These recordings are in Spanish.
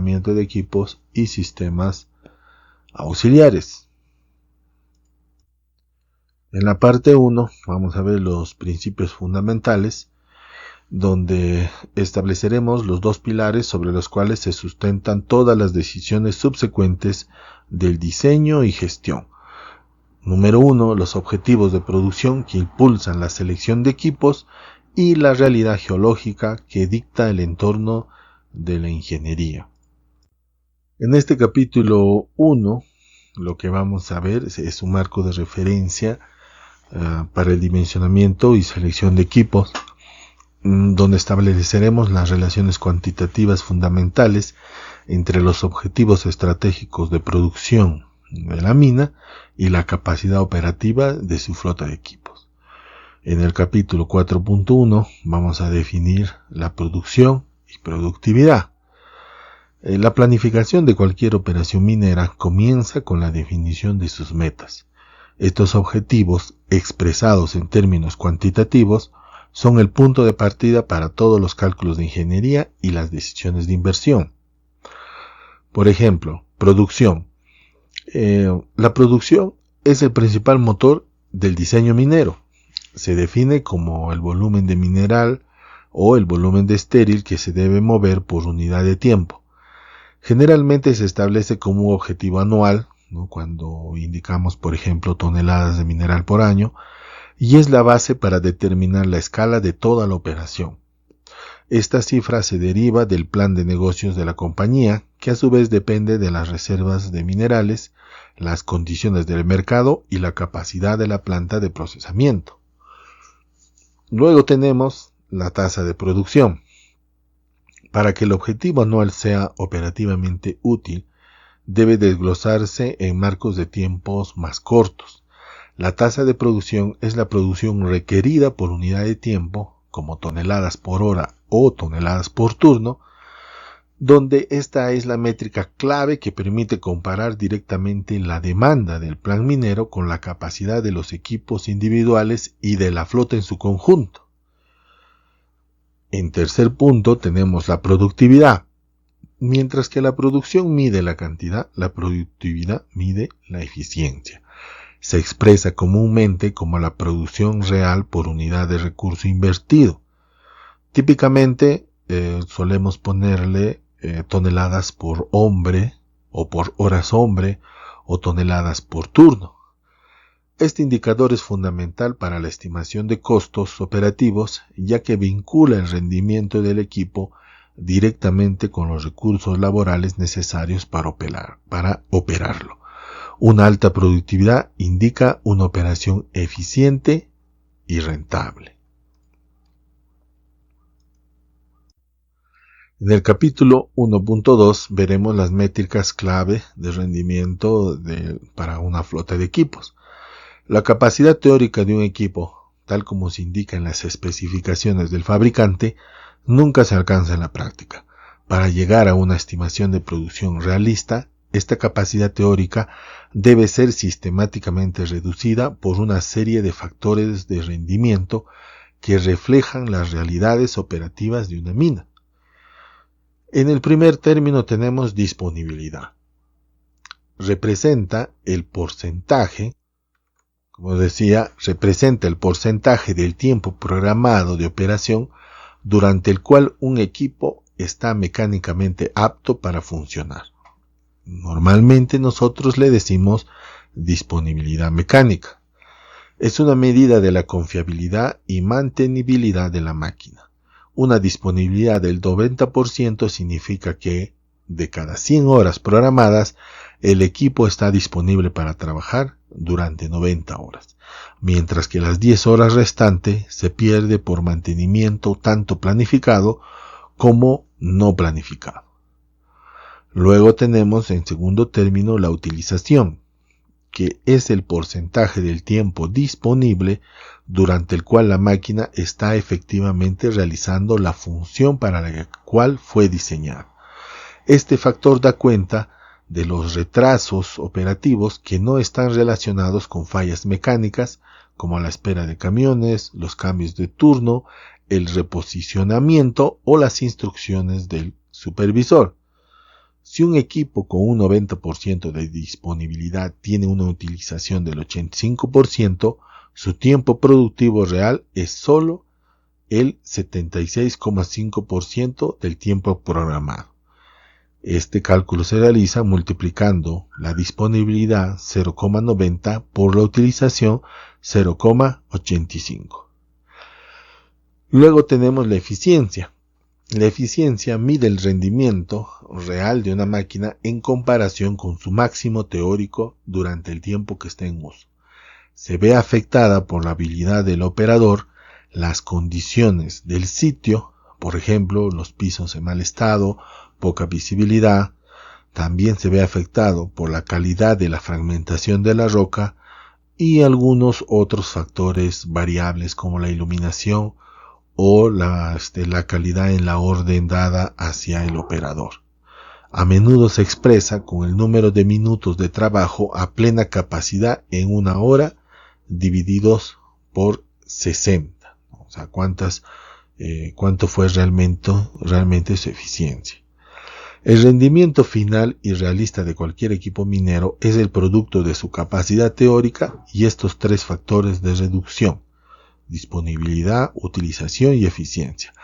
funcionamiento de equipos y sistemas auxiliares. En la parte 1 vamos a ver los principios fundamentales, donde estableceremos los dos pilares sobre los cuales se sustentan todas las decisiones subsecuentes del diseño y gestión. Número 1, los objetivos de producción que impulsan la selección de equipos y la realidad geológica que dicta el entorno de la ingeniería. En este capítulo 1, lo que vamos a ver es un marco de referencia para el dimensionamiento y selección de equipos, donde estableceremos las relaciones cuantitativas fundamentales entre los objetivos estratégicos de producción de la mina y la capacidad operativa de su flota de equipos. En el capítulo 4.1 vamos a definir la producción y productividad. La planificación de cualquier operación minera comienza con la definición de sus metas. Estos objetivos, expresados en términos cuantitativos, son el punto de partida para todos los cálculos de ingeniería y las decisiones de inversión. Por ejemplo, producción. La producción es el principal motor del diseño minero. Se define como el volumen de mineral o el volumen de estéril que se debe mover por unidad de tiempo. Generalmente se establece como un objetivo anual, ¿no?, cuando indicamos, por ejemplo, toneladas de mineral por año, y es la base para determinar la escala de toda la operación. Esta cifra se deriva del plan de negocios de la compañía, que a su vez depende de las reservas de minerales, las condiciones del mercado y la capacidad de la planta de procesamiento. Luego tenemos la tasa de producción. Para que el objetivo anual sea operativamente útil, debe desglosarse en marcos de tiempos más cortos. La tasa de producción es la producción requerida por unidad de tiempo, como toneladas por hora o toneladas por turno, donde esta es la métrica clave que permite comparar directamente la demanda del plan minero con la capacidad de los equipos individuales y de la flota en su conjunto. En tercer punto tenemos la productividad. Mientras que la producción mide la cantidad, la productividad mide la eficiencia. Se expresa comúnmente como la producción real por unidad de recurso invertido. Típicamente solemos ponerle toneladas por hombre o por horas hombre o toneladas por turno. Este indicador es fundamental para la estimación de costos operativos, ya que vincula el rendimiento del equipo directamente con los recursos laborales necesarios para operarlo. Una alta productividad indica una operación eficiente y rentable. En el capítulo 1.2 veremos las métricas clave de rendimiento para una flota de equipos. La capacidad teórica de un equipo, tal como se indica en las especificaciones del fabricante, nunca se alcanza en la práctica. Para llegar a una estimación de producción realista, esta capacidad teórica debe ser sistemáticamente reducida por una serie de factores de rendimiento que reflejan las realidades operativas de una mina. En el primer término tenemos disponibilidad. Representa el porcentaje del tiempo programado de operación durante el cual un equipo está mecánicamente apto para funcionar. Normalmente nosotros le decimos disponibilidad mecánica. Es una medida de la confiabilidad y mantenibilidad de la máquina. Una disponibilidad del 90% significa que, de cada 100 horas programadas, el equipo está disponible para trabajar durante 90 horas, mientras que las 10 horas restantes se pierde por mantenimiento tanto planificado como no planificado. Luego tenemos en segundo término la utilización, que es el porcentaje del tiempo disponible durante el cual la máquina está efectivamente realizando la función para la cual fue diseñada. Este factor da cuenta de los retrasos operativos que no están relacionados con fallas mecánicas, como la espera de camiones, los cambios de turno, el reposicionamiento o las instrucciones del supervisor. Si un equipo con un 90% de disponibilidad tiene una utilización del 85%, su tiempo productivo real es solo el 76,5% del tiempo programado. Este cálculo se realiza multiplicando la disponibilidad 0,90 por la utilización 0,85. Luego tenemos la eficiencia. La eficiencia mide el rendimiento real de una máquina en comparación con su máximo teórico durante el tiempo que esté en uso. Se ve afectada por la habilidad del operador, las condiciones del sitio, por ejemplo, los pisos en mal estado, poca visibilidad. También se ve afectado por la calidad de la fragmentación de la roca y algunos otros factores variables como la iluminación o la calidad en la orden dada hacia el operador. A menudo se expresa con el número de minutos de trabajo a plena capacidad en una hora divididos por 60. O sea, cuánto fue realmente su eficiencia. El rendimiento final y realista de cualquier equipo minero es el producto de su capacidad teórica y estos tres factores de reducción: disponibilidad, utilización y eficiencia.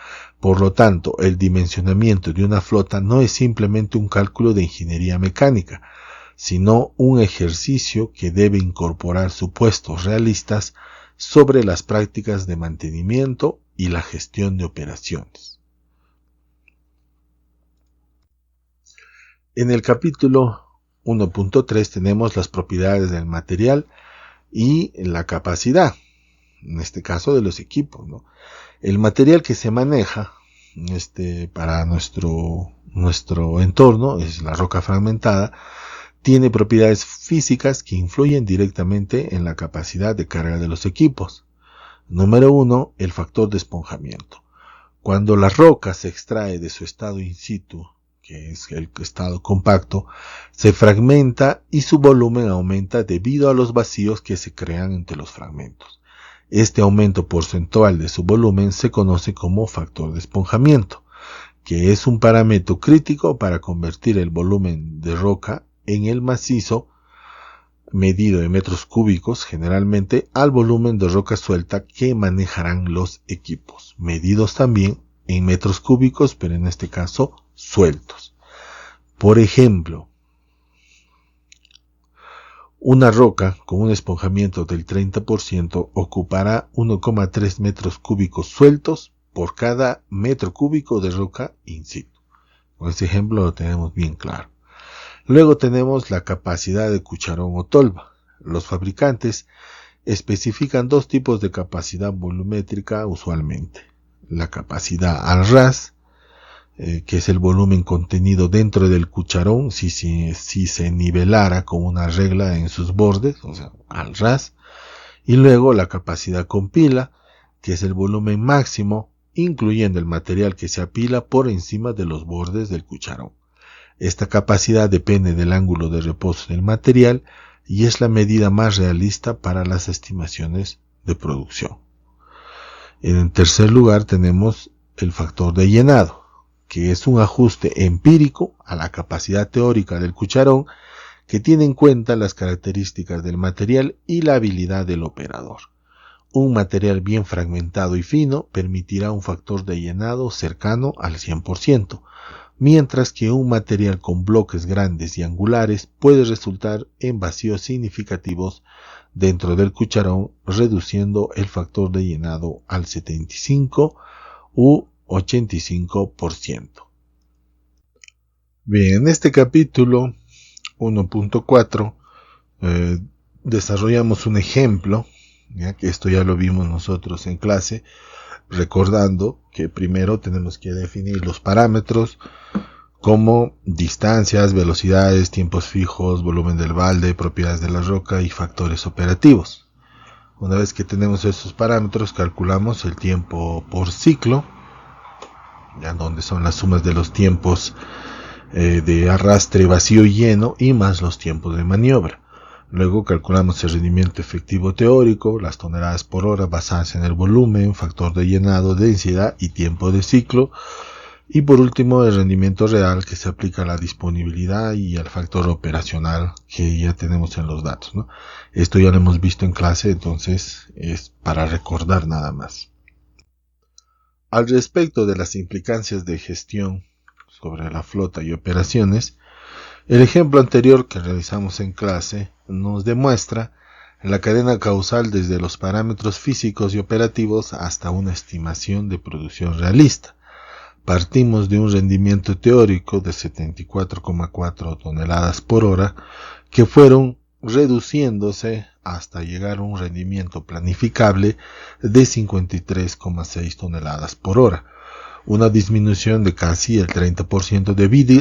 Por lo tanto, el dimensionamiento de una flota no es simplemente un cálculo de ingeniería mecánica, sino un ejercicio que debe incorporar supuestos realistas sobre las prácticas de mantenimiento y la gestión de operaciones. En el capítulo 1.3 tenemos las propiedades del material y la capacidad, en este caso de los equipos, ¿no? El material que se maneja para nuestro entorno es la roca fragmentada. Tiene propiedades físicas que influyen directamente en la capacidad de carga de los equipos. Número 1, el factor de esponjamiento. Cuando la roca se extrae de su estado in situ, que es el estado compacto, se fragmenta y su volumen aumenta debido a los vacíos que se crean entre los fragmentos. Este aumento porcentual de su volumen se conoce como factor de esponjamiento, que es un parámetro crítico para convertir el volumen de roca en el macizo, medido en metros cúbicos generalmente, al volumen de roca suelta que manejarán los equipos, medidos también en metros cúbicos, pero en este caso sueltos. Por ejemplo, una roca con un esponjamiento del 30% ocupará 1,3 metros cúbicos sueltos por cada metro cúbico de roca in situ. Con este ejemplo lo tenemos bien claro. Luego tenemos la capacidad de cucharón o tolva. Los fabricantes especifican dos tipos de capacidad volumétrica usualmente. La capacidad al ras, que es el volumen contenido dentro del cucharón si se nivelara con una regla en sus bordes, o sea, al ras. Y luego la capacidad con pila, que es el volumen máximo, incluyendo el material que se apila por encima de los bordes del cucharón. Esta capacidad depende del ángulo de reposo del material y es la medida más realista para las estimaciones de producción. En tercer lugar tenemos el factor de llenado, que es un ajuste empírico a la capacidad teórica del cucharón que tiene en cuenta las características del material y la habilidad del operador. Un material bien fragmentado y fino permitirá un factor de llenado cercano al 100%, mientras que un material con bloques grandes y angulares puede resultar en vacíos significativos dentro del cucharón, reduciendo el factor de llenado al 75 u 85%. Bien, en este capítulo 1.4 desarrollamos un ejemplo, ya que esto ya lo vimos nosotros en clase, recordando que primero tenemos que definir los parámetros como distancias, velocidades, tiempos fijos, volumen del balde, propiedades de la roca y factores operativos. Una vez que tenemos esos parámetros, calculamos el tiempo por ciclo, ya donde son las sumas de los tiempos de arrastre, vacío y lleno, y más los tiempos de maniobra. Luego calculamos el rendimiento efectivo teórico, las toneladas por hora basadas en el volumen, factor de llenado, densidad y tiempo de ciclo. Y por último, el rendimiento real, que se aplica a la disponibilidad y al factor operacional que ya tenemos en los datos, ¿no? Esto ya lo hemos visto en clase, entonces es para recordar nada más. Al respecto de las implicancias de gestión sobre la flota y operaciones, el ejemplo anterior que realizamos en clase nos demuestra la cadena causal desde los parámetros físicos y operativos hasta una estimación de producción realista. Partimos de un rendimiento teórico de 74,4 toneladas por hora que fueron reduciéndose hasta llegar a un rendimiento planificable de 53,6 toneladas por hora, una disminución de casi el 30%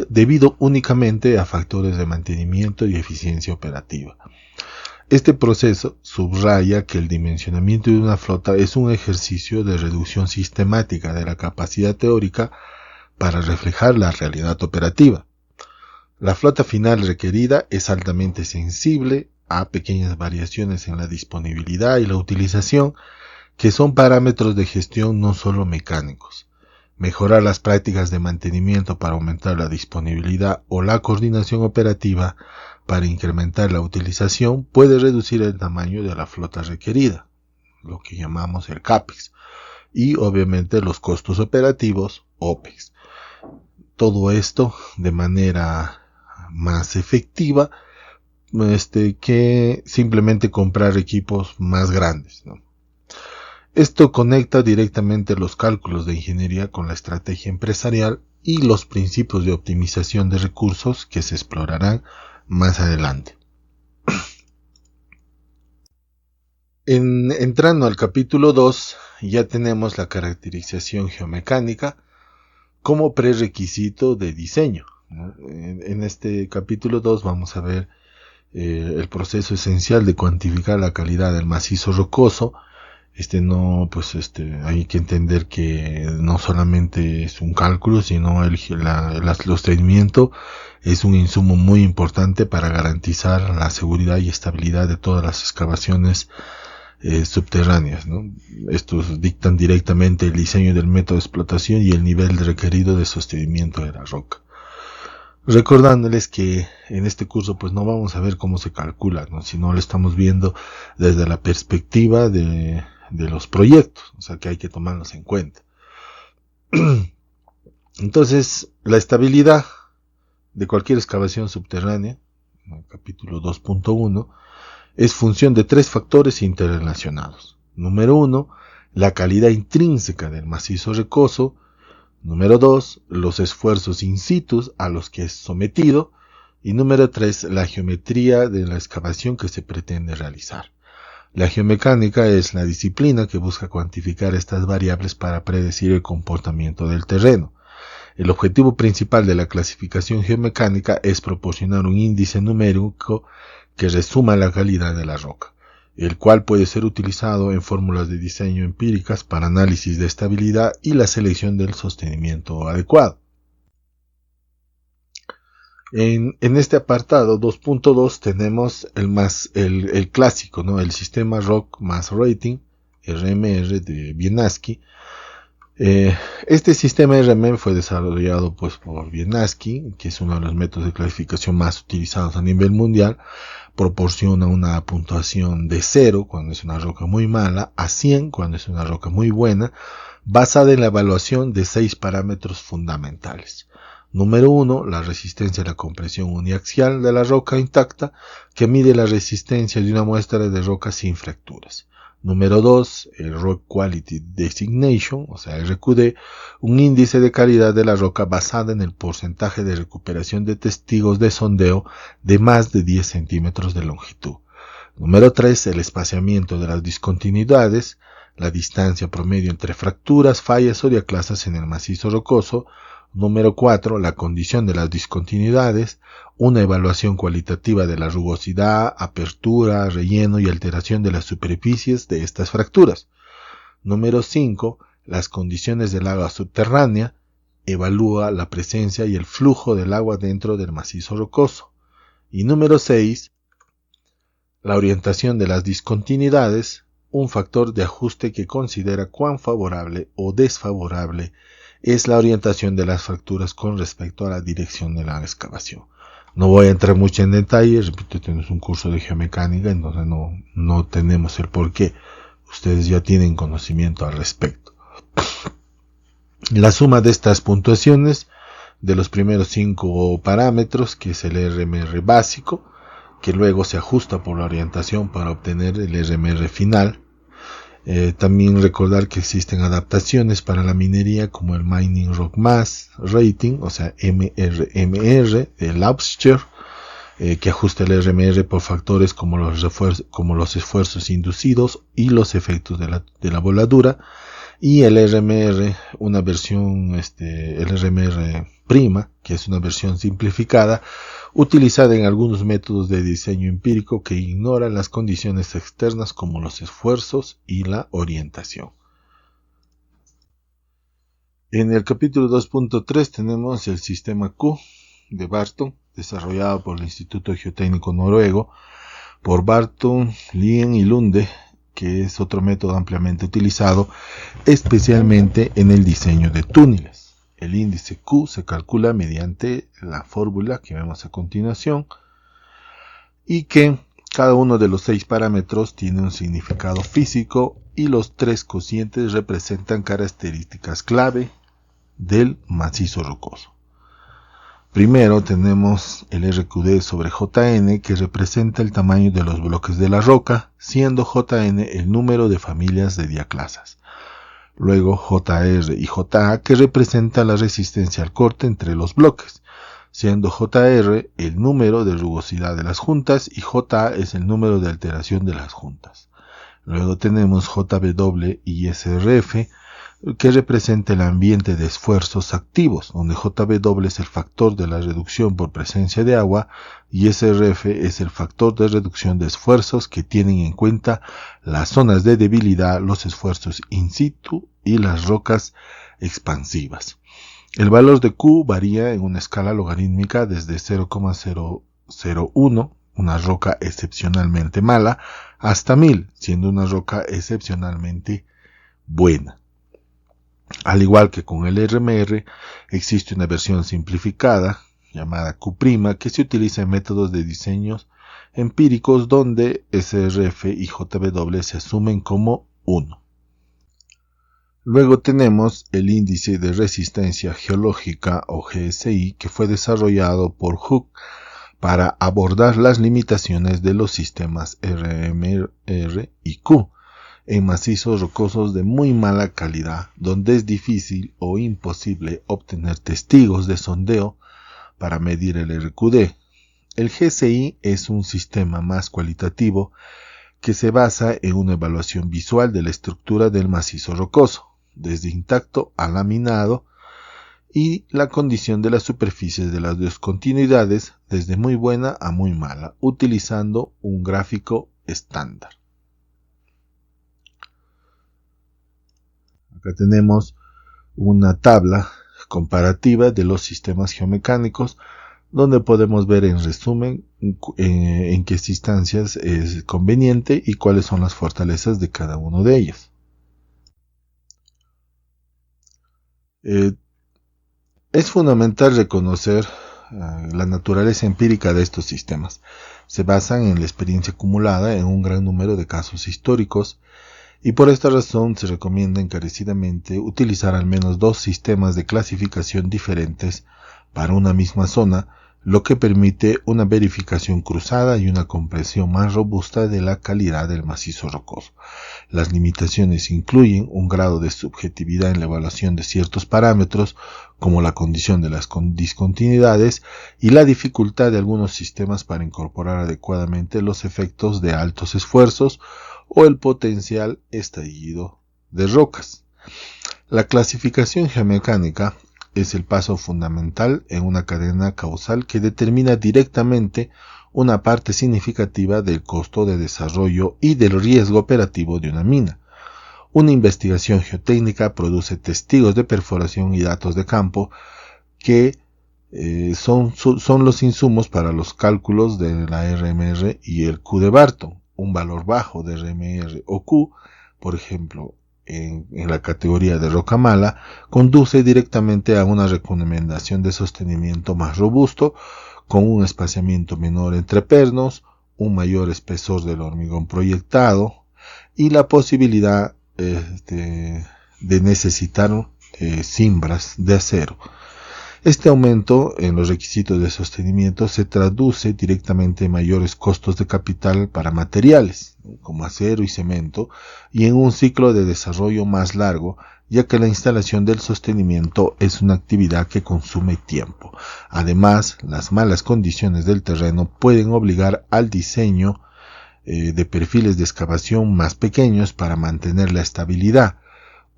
debido únicamente a factores de mantenimiento y eficiencia operativa. Este proceso subraya que el dimensionamiento de una flota es un ejercicio de reducción sistemática de la capacidad teórica para reflejar la realidad operativa. La flota final requerida es altamente sensible a pequeñas variaciones en la disponibilidad y la utilización, que son parámetros de gestión no solo mecánicos. Mejorar las prácticas de mantenimiento para aumentar la disponibilidad o la coordinación operativa para incrementar la utilización puede reducir el tamaño de la flota requerida, lo que llamamos el CAPEX, y obviamente los costos operativos, OPEX. Todo esto de manera más efectiva que simplemente comprar equipos más grandes, ¿no? Esto conecta directamente los cálculos de ingeniería con la estrategia empresarial y los principios de optimización de recursos que se explorarán más adelante. Entrando al capítulo 2, ya tenemos la caracterización geomecánica como prerequisito de diseño, ¿no? En este capítulo 2 vamos a ver el proceso esencial de cuantificar la calidad del macizo rocoso. Hay que entender que no solamente es un cálculo, sino el sostenimiento es un insumo muy importante para garantizar la seguridad y estabilidad de todas las excavaciones subterráneas, ¿no? Estos dictan directamente el diseño del método de explotación y el nivel requerido de sostenimiento de la roca. Recordándoles que en este curso pues no vamos a ver cómo se calcula, ¿no? Sino lo estamos viendo desde la perspectiva de los proyectos, o sea que hay que tomarlos en cuenta. Entonces, la estabilidad de cualquier excavación subterránea, en el capítulo 2.1, es función de tres factores interrelacionados. Número 1, la calidad intrínseca del macizo rocoso. Número 2, los esfuerzos in situ a los que es sometido. Y número 3, la geometría de la excavación que se pretende realizar. La geomecánica es la disciplina que busca cuantificar estas variables para predecir el comportamiento del terreno. El objetivo principal de la clasificación geomecánica es proporcionar un índice numérico que resuma la calidad de la roca, el cual puede ser utilizado en fórmulas de diseño empíricas para análisis de estabilidad y la selección del sostenimiento adecuado. En este apartado 2.2 tenemos el clásico, ¿no? El sistema Rock Mass Rating, RMR de Wieniawski. Este sistema RMR fue desarrollado pues por Wieniawski, que es uno de los métodos de clasificación más utilizados a nivel mundial. Proporciona una puntuación de 0 cuando es una roca muy mala, a 100 cuando es una roca muy buena, basada en la evaluación de 6 parámetros fundamentales. Número 1, la resistencia a la compresión uniaxial de la roca intacta, que mide la resistencia de una muestra de roca sin fracturas. Número 2, el Rock Quality Designation, o sea, RQD, un índice de calidad de la roca basada en el porcentaje de recuperación de testigos de sondeo de más de 10 centímetros de longitud. Número 3, el espaciamiento de las discontinuidades, la distancia promedio entre fracturas, fallas o diaclasas en el macizo rocoso. Número 4, la condición de las discontinuidades, una evaluación cualitativa de la rugosidad, apertura, relleno y alteración de las superficies de estas fracturas. Número 5, las condiciones del agua subterránea, evalúa la presencia y el flujo del agua dentro del macizo rocoso. Y número 6, la orientación de las discontinuidades, un factor de ajuste que considera cuán favorable o desfavorable es la orientación de las fracturas con respecto a la dirección de la excavación. No voy a entrar mucho en detalle, repito, tenemos un curso de geomecánica, entonces no tenemos el por qué. Ustedes ya tienen conocimiento al respecto. La suma de estas puntuaciones de los primeros 5 parámetros, que es el RMR básico, que luego se ajusta por la orientación para obtener el RMR final. También recordar que existen adaptaciones para la minería como el Mining Rock Mass Rating, o sea MRMR de Laubscher, que ajusta el RMR por factores como los esfuerzos inducidos y los efectos de la voladura, y el RMR, una versión, el RMR prima, que es una versión simplificada, utilizada en algunos métodos de diseño empírico que ignoran las condiciones externas como los esfuerzos y la orientación. En el capítulo 2.3 tenemos el sistema Q de Barton, desarrollado por el Instituto Geotécnico Noruego, por Barton, Lien y Lunde, que es otro método ampliamente utilizado, especialmente en el diseño de túneles. El índice Q se calcula mediante la fórmula que vemos a continuación, y que cada uno de los 6 parámetros tiene un significado físico y los 3 cocientes representan características clave del macizo rocoso. Primero tenemos el RQD sobre JN, que representa el tamaño de los bloques de la roca, siendo JN el número de familias de diaclasas. Luego JR y JA, que representa la resistencia al corte entre los bloques, siendo JR el número de rugosidad de las juntas y JA es el número de alteración de las juntas. Luego tenemos JW y SRF, que representa el ambiente de esfuerzos activos, donde JW es el factor de la reducción por presencia de agua y SRF es el factor de reducción de esfuerzos que tienen en cuenta las zonas de debilidad, los esfuerzos in situ y las rocas expansivas. El valor de Q varía en una escala logarítmica desde 0,001, una roca excepcionalmente mala, hasta 1000, siendo una roca excepcionalmente buena. Al igual que con el RMR, existe una versión simplificada llamada Q', que se utiliza en métodos de diseños empíricos donde SRF y JW se asumen como 1. Luego tenemos el índice de resistencia geológica o GSI, que fue desarrollado por Hooke para abordar las limitaciones de los sistemas RMR y Q en macizos rocosos de muy mala calidad, donde es difícil o imposible obtener testigos de sondeo para medir el RQD. El GSI es un sistema más cualitativo que se basa en una evaluación visual de la estructura del macizo rocoso, desde intacto a laminado, y la condición de las superficies de las discontinuidades desde muy buena a muy mala, utilizando un gráfico estándar. Acá tenemos una tabla comparativa de los sistemas geomecánicos, donde podemos ver en resumen en qué instancias es conveniente y cuáles son las fortalezas de cada uno de ellos. Es fundamental reconocer la naturaleza empírica de estos sistemas. Se basan en la experiencia acumulada en un gran número de casos históricos, y por esta razón se recomienda encarecidamente utilizar al menos 2 sistemas de clasificación diferentes para una misma zona, lo que permite una verificación cruzada y una comprensión más robusta de la calidad del macizo rocoso. Las limitaciones incluyen un grado de subjetividad en la evaluación de ciertos parámetros, como la condición de las discontinuidades, y la dificultad de algunos sistemas para incorporar adecuadamente los efectos de altos esfuerzos o el potencial estallido de rocas. La clasificación geomecánica es el paso fundamental en una cadena causal que determina directamente una parte significativa del costo de desarrollo y del riesgo operativo de una mina. Una investigación geotécnica produce testigos de perforación y datos de campo que son los insumos para los cálculos de la RMR y el Q de Barton. Un valor bajo de RMR o Q, por ejemplo en la categoría de roca mala, conduce directamente a una recomendación de sostenimiento más robusto, con un espaciamiento menor entre pernos, un mayor espesor del hormigón proyectado y la posibilidad de necesitar cimbras de acero. Este aumento en los requisitos de sostenimiento se traduce directamente en mayores costos de capital para materiales, como acero y cemento, y en un ciclo de desarrollo más largo, ya que la instalación del sostenimiento es una actividad que consume tiempo. Además, las malas condiciones del terreno pueden obligar al diseño de perfiles de excavación más pequeños para mantener la estabilidad.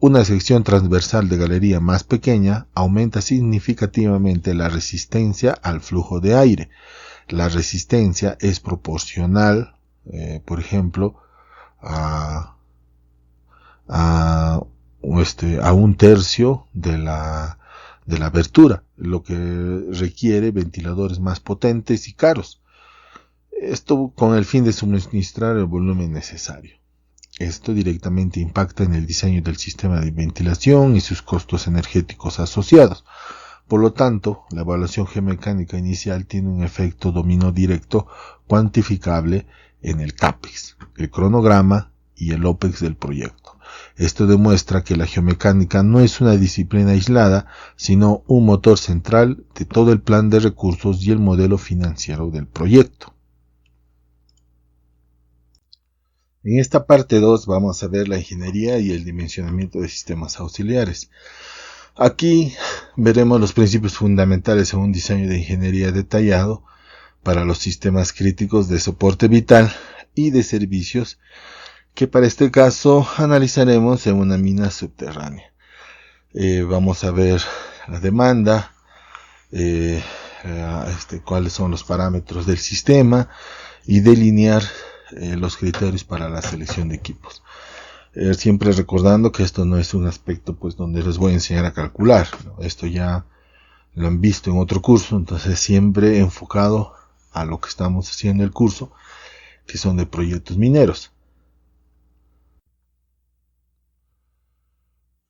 Una sección transversal de galería más pequeña aumenta significativamente la resistencia al flujo de aire. La resistencia es proporcional, por ejemplo, a un tercio de la abertura, lo que requiere ventiladores más potentes y caros. Esto con el fin de suministrar el volumen necesario. Esto directamente impacta en el diseño del sistema de ventilación y sus costos energéticos asociados. Por lo tanto, la evaluación geomecánica inicial tiene un efecto dominó directo cuantificable en el CAPEX, el cronograma y el OPEX del proyecto. Esto demuestra que la geomecánica no es una disciplina aislada, sino un motor central de todo el plan de recursos y el modelo financiero del proyecto. En esta parte 2 vamos a ver la ingeniería y el dimensionamiento de sistemas auxiliares. Aquí veremos los principios fundamentales en un diseño de ingeniería detallado para los sistemas críticos de soporte vital y de servicios, que para este caso analizaremos en una mina subterránea. Vamos a ver la demanda, cuáles son los parámetros del sistema y delinear los criterios para la selección de equipos. Siempre recordando que esto no es un aspecto pues donde les voy a enseñar a calcular, ¿no? Esto ya lo han visto en otro curso, entonces siempre enfocado a lo que estamos haciendo en el curso, que son de proyectos mineros.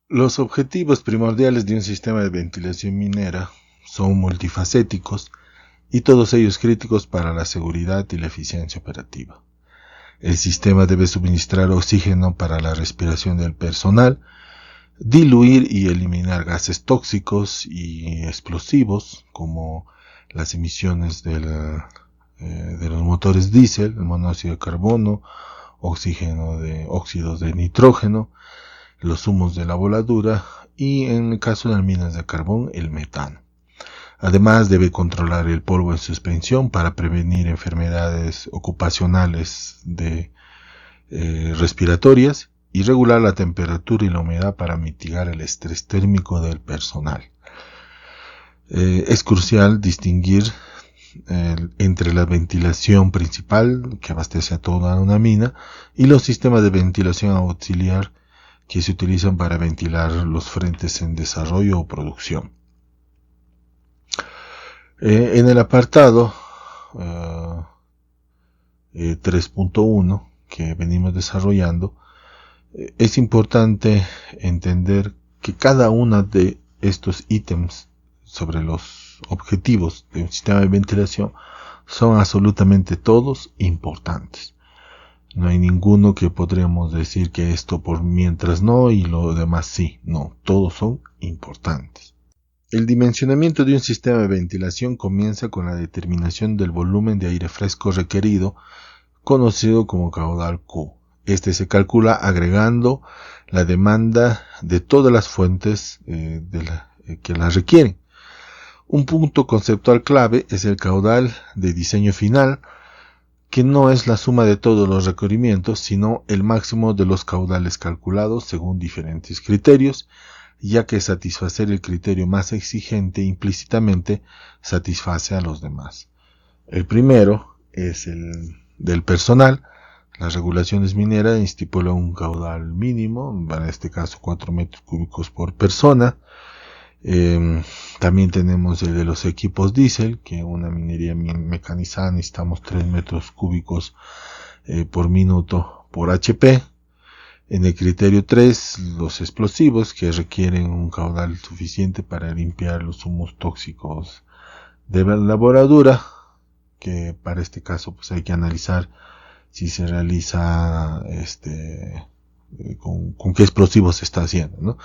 Los objetivos primordiales de un sistema de ventilación minera son multifacéticos y todos ellos críticos para la seguridad y la eficiencia operativa. El sistema debe suministrar oxígeno para la respiración del personal, diluir y eliminar gases tóxicos y explosivos como las emisiones de los motores diésel, el monóxido de carbono, óxidos de nitrógeno, los humos de la voladura y, en el caso de las minas de carbón, el metano. Además, debe controlar el polvo en suspensión para prevenir enfermedades ocupacionales respiratorias y regular la temperatura y la humedad para mitigar el estrés térmico del personal. Es crucial distinguir entre la ventilación principal, que abastece a toda una mina, y los sistemas de ventilación auxiliar que se utilizan para ventilar los frentes en desarrollo o producción. En el apartado 3.1 que venimos desarrollando, es importante entender que cada uno de estos ítems sobre los objetivos de un sistema de ventilación son absolutamente todos importantes. No hay ninguno que podríamos decir que esto por mientras no y lo demás sí. No, todos son importantes. El dimensionamiento de un sistema de ventilación comienza con la determinación del volumen de aire fresco requerido, conocido como caudal Q. Este se calcula agregando la demanda de todas las fuentes que la requieren. Un punto conceptual clave es el caudal de diseño final, que no es la suma de todos los requerimientos, sino el máximo de los caudales calculados según diferentes criterios, ya que satisfacer el criterio más exigente implícitamente satisface a los demás. El primero es el del personal. Las regulaciones mineras estipulan un caudal mínimo, en este caso 4 metros cúbicos por persona. También tenemos el de los equipos diésel, que una minería mecanizada necesitamos 3 metros cúbicos por minuto por HP. En el criterio 3, los explosivos, que requieren un caudal suficiente para limpiar los humos tóxicos de la bordura, que para este caso pues hay que analizar si se realiza con qué explosivos se está haciendo, ¿no?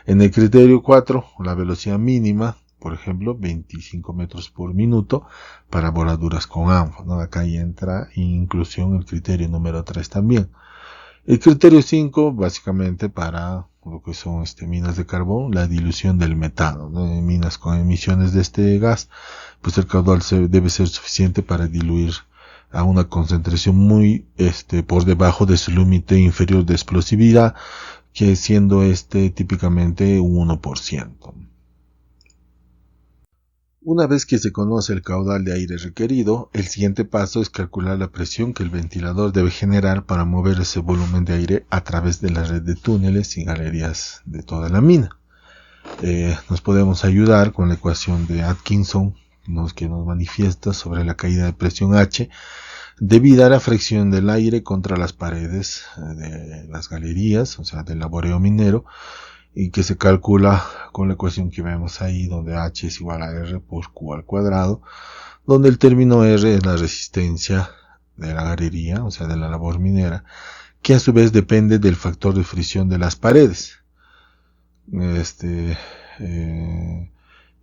En el criterio 4, la velocidad mínima, por ejemplo, 25 metros por minuto para bordaduras con ANFO, ¿no? Acá ya entra inclusión el criterio número 3 también. El criterio 5, básicamente para lo que son minas de carbón, la dilución del metano, ¿no? En minas con emisiones de este gas, pues el caudal debe ser suficiente para diluir a una concentración muy por debajo de su límite inferior de explosividad, que siendo típicamente un 1%. Una vez que se conoce el caudal de aire requerido, el siguiente paso es calcular la presión que el ventilador debe generar para mover ese volumen de aire a través de la red de túneles y galerías de toda la mina. Nos podemos ayudar con la ecuación de Atkinson, que nos manifiesta sobre la caída de presión H debida a la fricción del aire contra las paredes de las galerías, o sea, del laboreo minero, y que se calcula con la ecuación que vemos ahí, donde H es igual a R por Q al cuadrado, donde el término R es la resistencia de la galería, o sea, de la labor minera, que a su vez depende del factor de fricción de las paredes.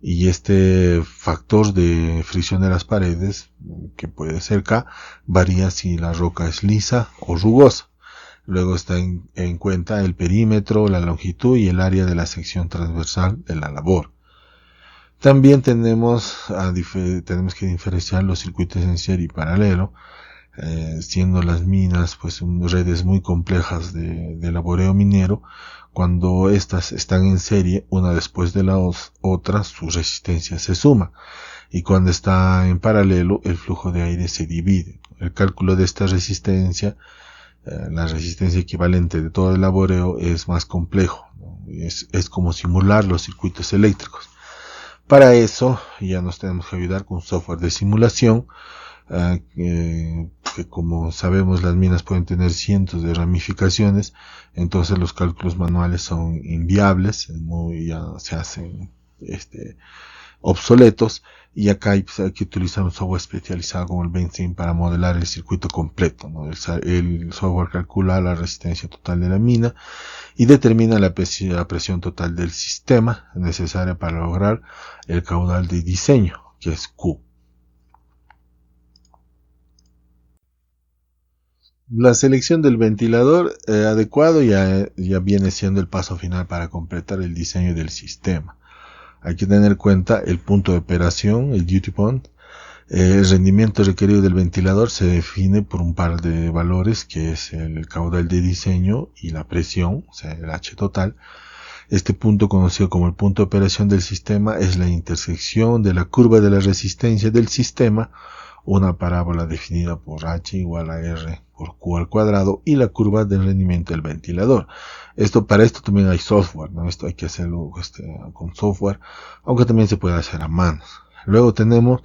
Y este factor de fricción de las paredes, que puede ser K, varía si la roca es lisa o rugosa. Luego está en cuenta el perímetro, la longitud y el área de la sección transversal de la labor. También tenemos que diferenciar los circuitos en serie y paralelo, siendo las minas pues redes muy complejas de laboreo minero. Cuando estas están en serie, una después de la otra, su resistencia se suma. Y cuando está en paralelo, el flujo de aire se divide. El cálculo de esta resistencia, la resistencia equivalente de todo el laboreo, es más complejo, ¿no? Es como simular los circuitos eléctricos. Para eso ya nos tenemos que ayudar con software de simulación, que como sabemos las minas pueden tener cientos de ramificaciones, entonces los cálculos manuales son inviables, ya se hacen obsoletos, y acá hay que utilizar un software especializado como el Benzene para modelar el circuito completo, ¿no? El software calcula la resistencia total de la mina y determina la presión total del sistema necesaria para lograr el caudal de diseño, que es Q. La selección del ventilador adecuado ya viene siendo el paso final para completar el diseño del sistema. Hay que tener en cuenta el punto de operación, el duty point. El rendimiento requerido del ventilador se define por un par de valores, que es el caudal de diseño y la presión, o sea, el H total. Este punto, conocido como el punto de operación del sistema, es la intersección de la curva de la resistencia del sistema, una parábola definida por H igual a R por Q al cuadrado, y la curva del rendimiento del ventilador. Para esto también hay software, ¿no? Esto hay que hacerlo con software, aunque también se puede hacer a mano. Luego tenemos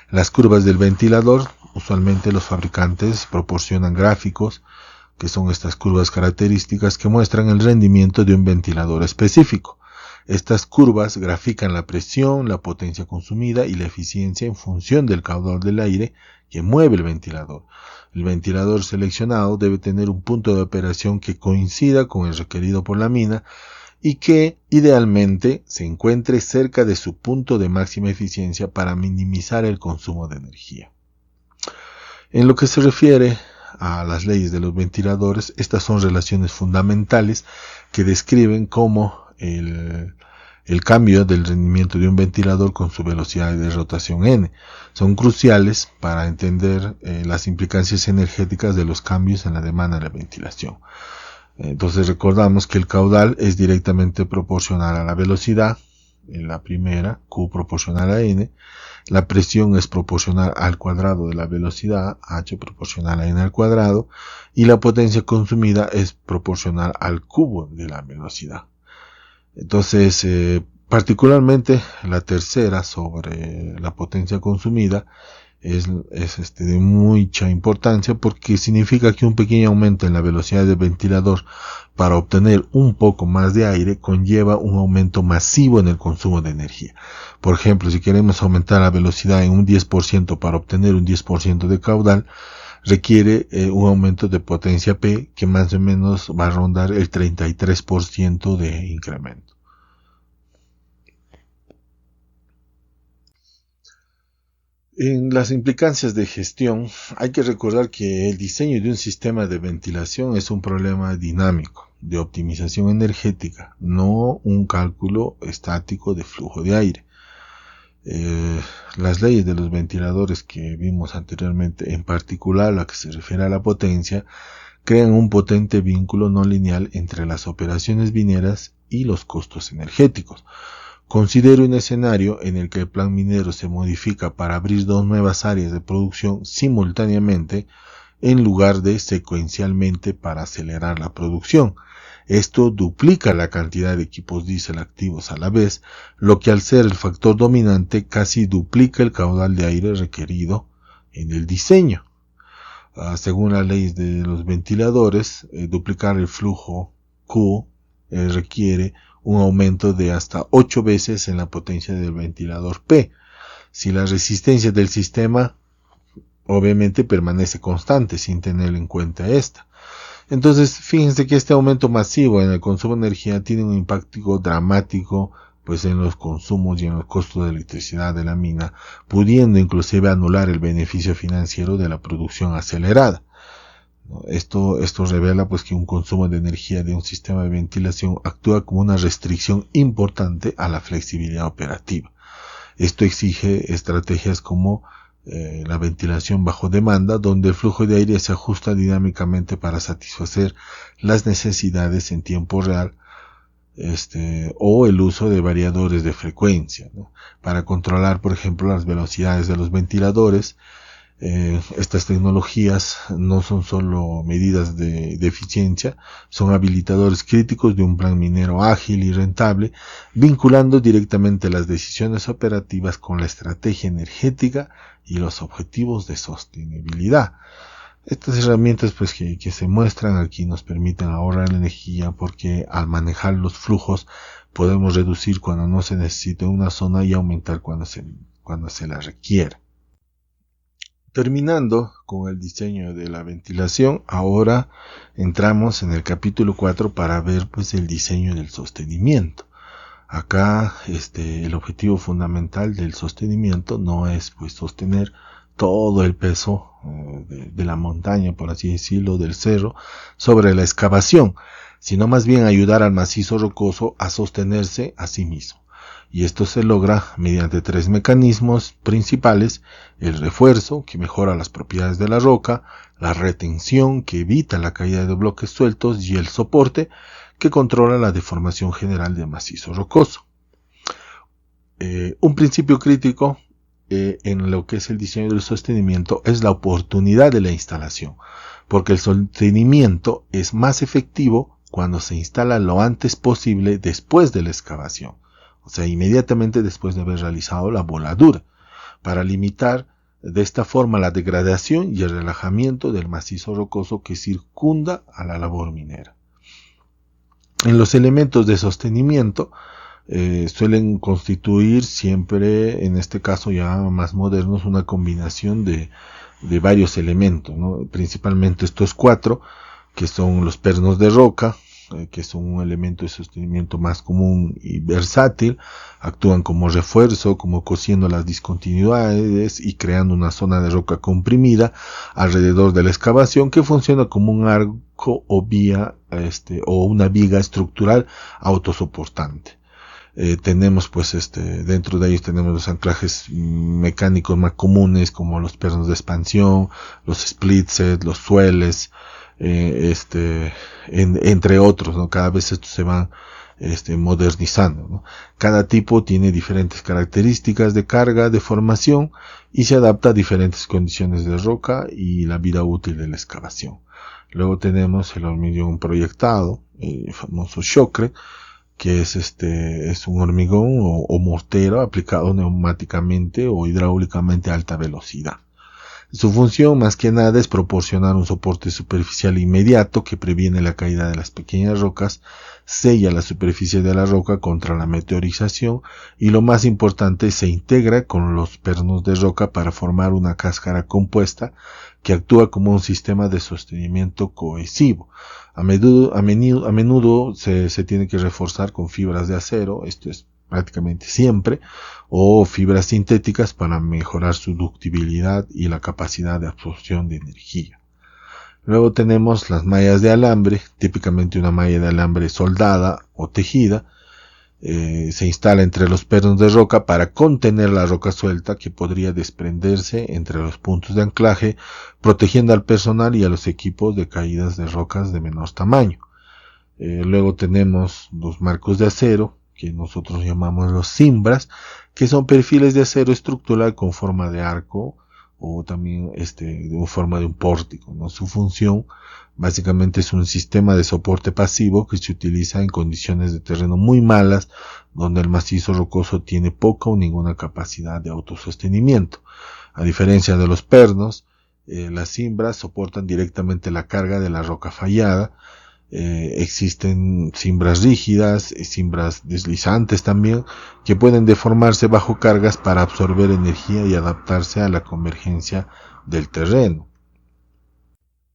las curvas del ventilador. Usualmente los fabricantes proporcionan gráficos, que son estas curvas características que muestran el rendimiento de un ventilador específico. Estas curvas grafican la presión, la potencia consumida y la eficiencia en función del caudal del aire que mueve el ventilador. El ventilador seleccionado debe tener un punto de operación que coincida con el requerido por la mina y que idealmente se encuentre cerca de su punto de máxima eficiencia para minimizar el consumo de energía. En lo que se refiere a las leyes de los ventiladores, estas son relaciones fundamentales que describen cómo el cambio del rendimiento de un ventilador con su velocidad de rotación n son cruciales para entender las implicancias energéticas de los cambios en la demanda de la ventilación. Entonces recordamos que el caudal es directamente proporcional a la velocidad, en la primera, Q proporcional a n, la presión es proporcional al cuadrado de la velocidad, H proporcional a n al cuadrado, y la potencia consumida es proporcional al cubo de la velocidad. Entonces, particularmente la tercera sobre la potencia consumida es de mucha importancia, porque significa que un pequeño aumento en la velocidad del ventilador para obtener un poco más de aire conlleva un aumento masivo en el consumo de energía. Por ejemplo, si queremos aumentar la velocidad en un 10% para obtener un 10% de caudal, requiere un aumento de potencia P que más o menos va a rondar el 33% de incremento. En las implicancias de gestión, hay que recordar que el diseño de un sistema de ventilación es un problema dinámico de optimización energética, no un cálculo estático de flujo de aire. Las leyes de los ventiladores que vimos anteriormente, en particular la que se refiere a la potencia, crean un potente vínculo no lineal entre las operaciones mineras y los costos energéticos. Considero un escenario en el que el plan minero se modifica para abrir dos nuevas áreas de producción simultáneamente en lugar de secuencialmente para acelerar la producción. Esto duplica la cantidad de equipos diésel activos a la vez, lo que al ser el factor dominante casi duplica el caudal de aire requerido en el diseño. Según la ley de los ventiladores, duplicar el flujo Q requiere un aumento de hasta 8 veces en la potencia del ventilador P, si la resistencia del sistema obviamente permanece constante sin tener en cuenta esta. Entonces, fíjense que este aumento masivo en el consumo de energía tiene un impacto dramático pues en los consumos y en los costos de electricidad de la mina, pudiendo inclusive anular el beneficio financiero de la producción acelerada. Esto revela pues que un consumo de energía de un sistema de ventilación actúa como una restricción importante a la flexibilidad operativa. Esto exige estrategias como la ventilación bajo demanda, donde el flujo de aire se ajusta dinámicamente para satisfacer las necesidades en tiempo real, o el uso de variadores de frecuencia, ¿no? Para controlar, por ejemplo, las velocidades de los ventiladores. Estas tecnologías no son solo medidas de eficiencia, son habilitadores críticos de un plan minero ágil y rentable, vinculando directamente las decisiones operativas con la estrategia energética y los objetivos de sostenibilidad. Estas herramientas pues que se muestran aquí nos permiten ahorrar energía, porque al manejar los flujos podemos reducir cuando no se necesita una zona y aumentar cuando se la requiera. Terminando con el diseño de la ventilación, ahora entramos en el capítulo 4 para ver pues el diseño del sostenimiento. Acá el objetivo fundamental del sostenimiento no es pues sostener todo el peso de la montaña, por así decirlo, del cerro, sobre la excavación, sino más bien ayudar al macizo rocoso a sostenerse a sí mismo. Y esto se logra mediante 3 mecanismos principales: el refuerzo, que mejora las propiedades de la roca; la retención, que evita la caída de bloques sueltos; y el soporte, que controla la deformación general del macizo rocoso. Un principio crítico en lo que es el diseño del sostenimiento es la oportunidad de la instalación, porque el sostenimiento es más efectivo cuando se instala lo antes posible después de la excavación, o sea, inmediatamente después de haber realizado la voladura, para limitar de esta forma la degradación y el relajamiento del macizo rocoso que circunda a la labor minera. En los elementos de sostenimiento suelen constituir siempre, en este caso ya más modernos, una combinación de varios elementos, ¿no? Principalmente estos 4, que son los pernos de roca, que son un elemento de sostenimiento más común y versátil. Actúan como refuerzo, como cosiendo las discontinuidades y creando una zona de roca comprimida alrededor de la excavación, que funciona como un arco o vía o una viga estructural autosoportante. Tenemos pues dentro de ellos tenemos los anclajes mecánicos más comunes, como los pernos de expansión, los splitsets, los sueles, entre otros, ¿no? Cada vez estos se van modernizando, ¿no? Cada tipo tiene diferentes características de carga, de formación, y se adapta a diferentes condiciones de roca y la vida útil de la excavación. Luego tenemos el hormigón proyectado, el famoso shotcrete, que es un hormigón o mortero aplicado neumáticamente o hidráulicamente a alta velocidad. Su función más que nada es proporcionar un soporte superficial inmediato que previene la caída de las pequeñas rocas, sella la superficie de la roca contra la meteorización y lo más importante, se integra con los pernos de roca para formar una cáscara compuesta que actúa como un sistema de sostenimiento cohesivo. A menudo se tiene que reforzar con fibras de acero, esto es prácticamente siempre, o fibras sintéticas para mejorar su ductibilidad y la capacidad de absorción de energía. Luego tenemos las mallas de alambre, típicamente una malla de alambre soldada o tejida, se instala entre los pernos de roca para contener la roca suelta que podría desprenderse entre los puntos de anclaje, protegiendo al personal y a los equipos de caídas de rocas de menor tamaño. Luego tenemos los marcos de acero, que nosotros llamamos los cimbras, que son perfiles de acero estructural con forma de arco o también de forma de un pórtico, ¿no? Su función básicamente es un sistema de soporte pasivo que se utiliza en condiciones de terreno muy malas, donde el macizo rocoso tiene poca o ninguna capacidad de autosostenimiento. A diferencia de los pernos, las cimbras soportan directamente la carga de la roca fallada. Existen cimbras rígidas, cimbras deslizantes también, que pueden deformarse bajo cargas para absorber energía y adaptarse a la convergencia del terreno.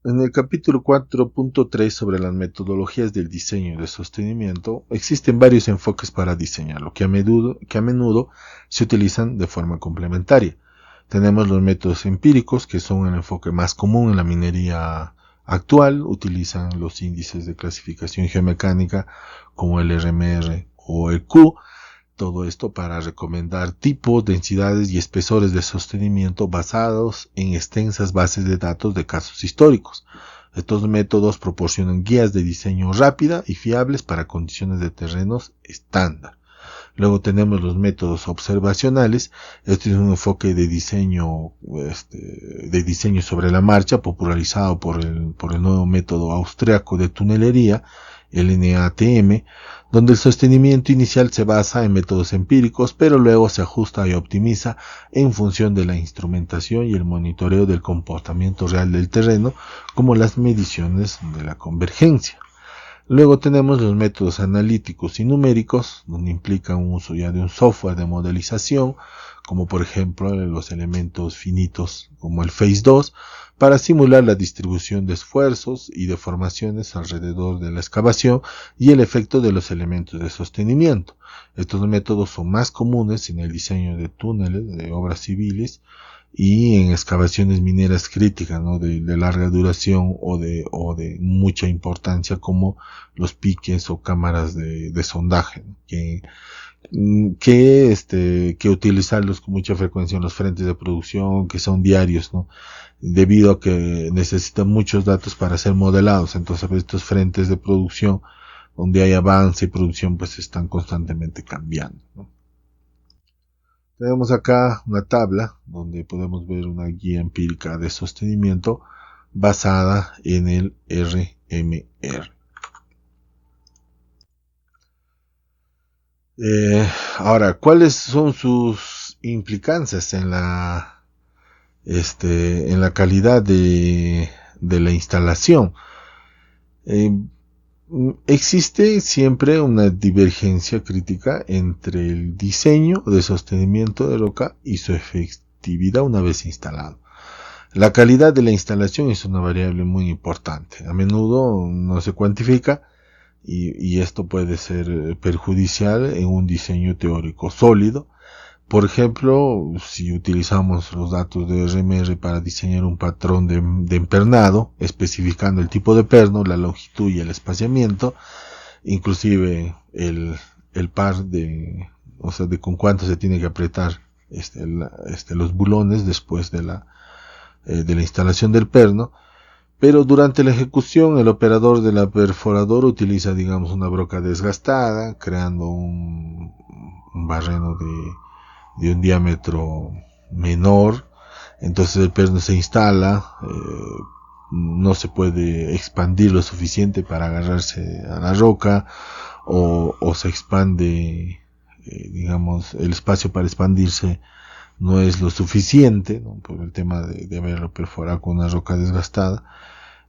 En el capítulo 4.3 sobre las metodologías del diseño y de sostenimiento, existen varios enfoques para diseñarlo, que a menudo se utilizan de forma complementaria. Tenemos los métodos empíricos, que son el enfoque más común en la minería actual, utilizan los índices de clasificación geomecánica como el RMR o el Q, todo esto para recomendar tipos, densidades y espesores de sostenimiento basados en extensas bases de datos de casos históricos. Estos métodos proporcionan guías de diseño rápida y fiables para condiciones de terrenos estándar. Luego tenemos los métodos observacionales. Este es un enfoque de diseño sobre la marcha, popularizado por el nuevo método austriaco de tunelería, el NATM, donde el sostenimiento inicial se basa en métodos empíricos, pero luego se ajusta y optimiza en función de la instrumentación y el monitoreo del comportamiento real del terreno, como las mediciones de la convergencia. Luego tenemos los métodos analíticos y numéricos, donde implica un uso ya de un software de modelización, como por ejemplo los elementos finitos como el FACE2, para simular la distribución de esfuerzos y deformaciones alrededor de la excavación y el efecto de los elementos de sostenimiento. Estos métodos son más comunes en el diseño de túneles, de obras civiles, y en excavaciones mineras críticas, ¿no? de larga duración o de mucha importancia, como los piques o cámaras de sondaje, ¿no? que utilizarlos con mucha frecuencia en los frentes de producción, que son diarios, ¿no? Debido a que necesitan muchos datos para ser modelados. Entonces estos frentes de producción donde hay avance y producción pues están constantemente cambiando, ¿no? Tenemos acá una tabla donde podemos ver una guía empírica de sostenimiento basada en el RMR. Ahora, ¿cuáles son sus implicancias en la calidad de la instalación? Existe siempre una divergencia crítica entre el diseño de sostenimiento de roca y su efectividad una vez instalado. La calidad de la instalación es una variable muy importante. A menudo no se cuantifica y esto puede ser perjudicial en un diseño teórico sólido. Por ejemplo, si utilizamos los datos de RMR para diseñar un patrón de empernado, especificando el tipo de perno, la longitud y el espaciamiento, inclusive el par de con cuánto se tiene que apretar los bulones después de la instalación del perno, pero durante la ejecución el operador de la perforadora utiliza, digamos, una broca desgastada, creando un barreno de un diámetro menor. Entonces el perno se instala, no se puede expandir lo suficiente para agarrarse a la roca, o se expande, digamos, el espacio para expandirse no es lo suficiente, ¿no? Por el tema de haberlo perforado con una roca desgastada,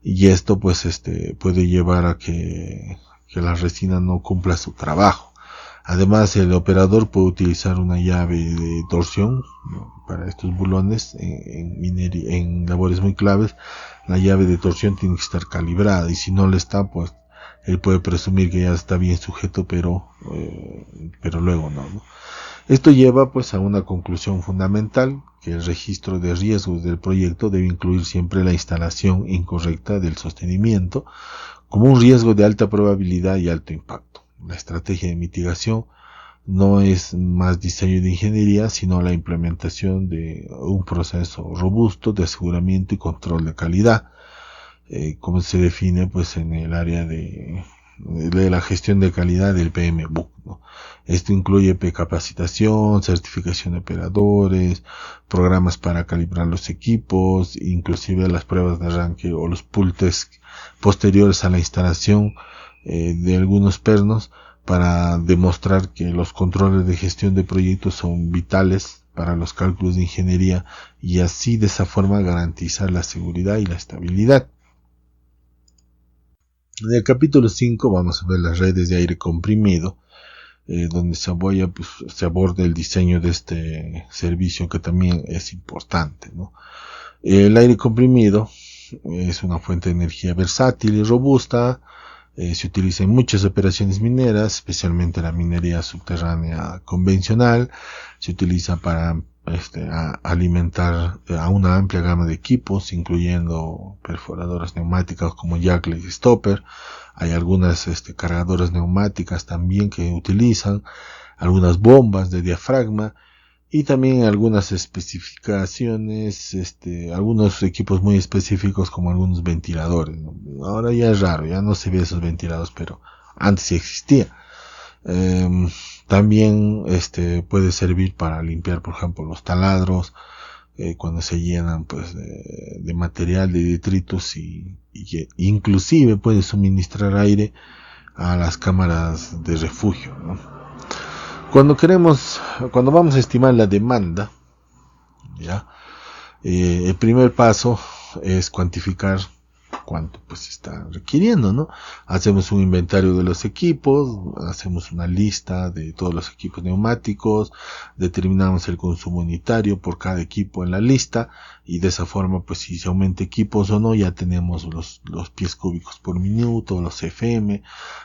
y esto pues puede llevar a que la resina no cumpla su trabajo. Además, el operador puede utilizar una llave de torsión, ¿no? Para estos bulones en labores muy claves. La llave de torsión tiene que estar calibrada, y si no lo está, pues él puede presumir que ya está bien sujeto, pero luego no. Esto lleva pues a una conclusión fundamental, que el registro de riesgos del proyecto debe incluir siempre la instalación incorrecta del sostenimiento como un riesgo de alta probabilidad y alto impacto. La estrategia de mitigación no es más diseño de ingeniería, sino la implementación de un proceso robusto de aseguramiento y control de calidad, como se define pues en el área de la gestión de calidad del PMBOK, ¿no? Esto incluye capacitación, certificación de operadores, programas para calibrar los equipos, inclusive las pruebas de arranque o los pull tests posteriores a la instalación de algunos pernos, para demostrar que los controles de gestión de proyectos son vitales para los cálculos de ingeniería, y así de esa forma garantizar la seguridad y la estabilidad. En el capítulo 5 vamos a ver las redes de aire comprimido, donde se aborda el diseño de este servicio, que también es importante, ¿no? El aire comprimido es una fuente de energía versátil y robusta. Se utiliza en muchas operaciones mineras, especialmente la minería subterránea convencional. Se utiliza para alimentar a una amplia gama de equipos, incluyendo perforadoras neumáticas como Jackley y Stopper. Hay algunas cargadoras neumáticas también que utilizan, algunas bombas de diafragma, y también algunas especificaciones, algunos equipos muy específicos como algunos ventiladores, ¿no? Ahora ya es raro, ya no se ve esos ventiladores, pero antes sí existía. También puede servir para limpiar, por ejemplo, los taladros, cuando se llenan pues de material, de detritos, y inclusive puede suministrar aire a las cámaras de refugio, ¿no? Cuando vamos a estimar la demanda, ¿ya? El primer paso es cuantificar cuánto pues está requiriendo, ¿no? Hacemos un inventario de los equipos, hacemos una lista de todos los equipos neumáticos, determinamos el consumo unitario por cada equipo en la lista, y de esa forma pues si se aumenta equipos o no, ya tenemos los pies cúbicos por minuto, los FM,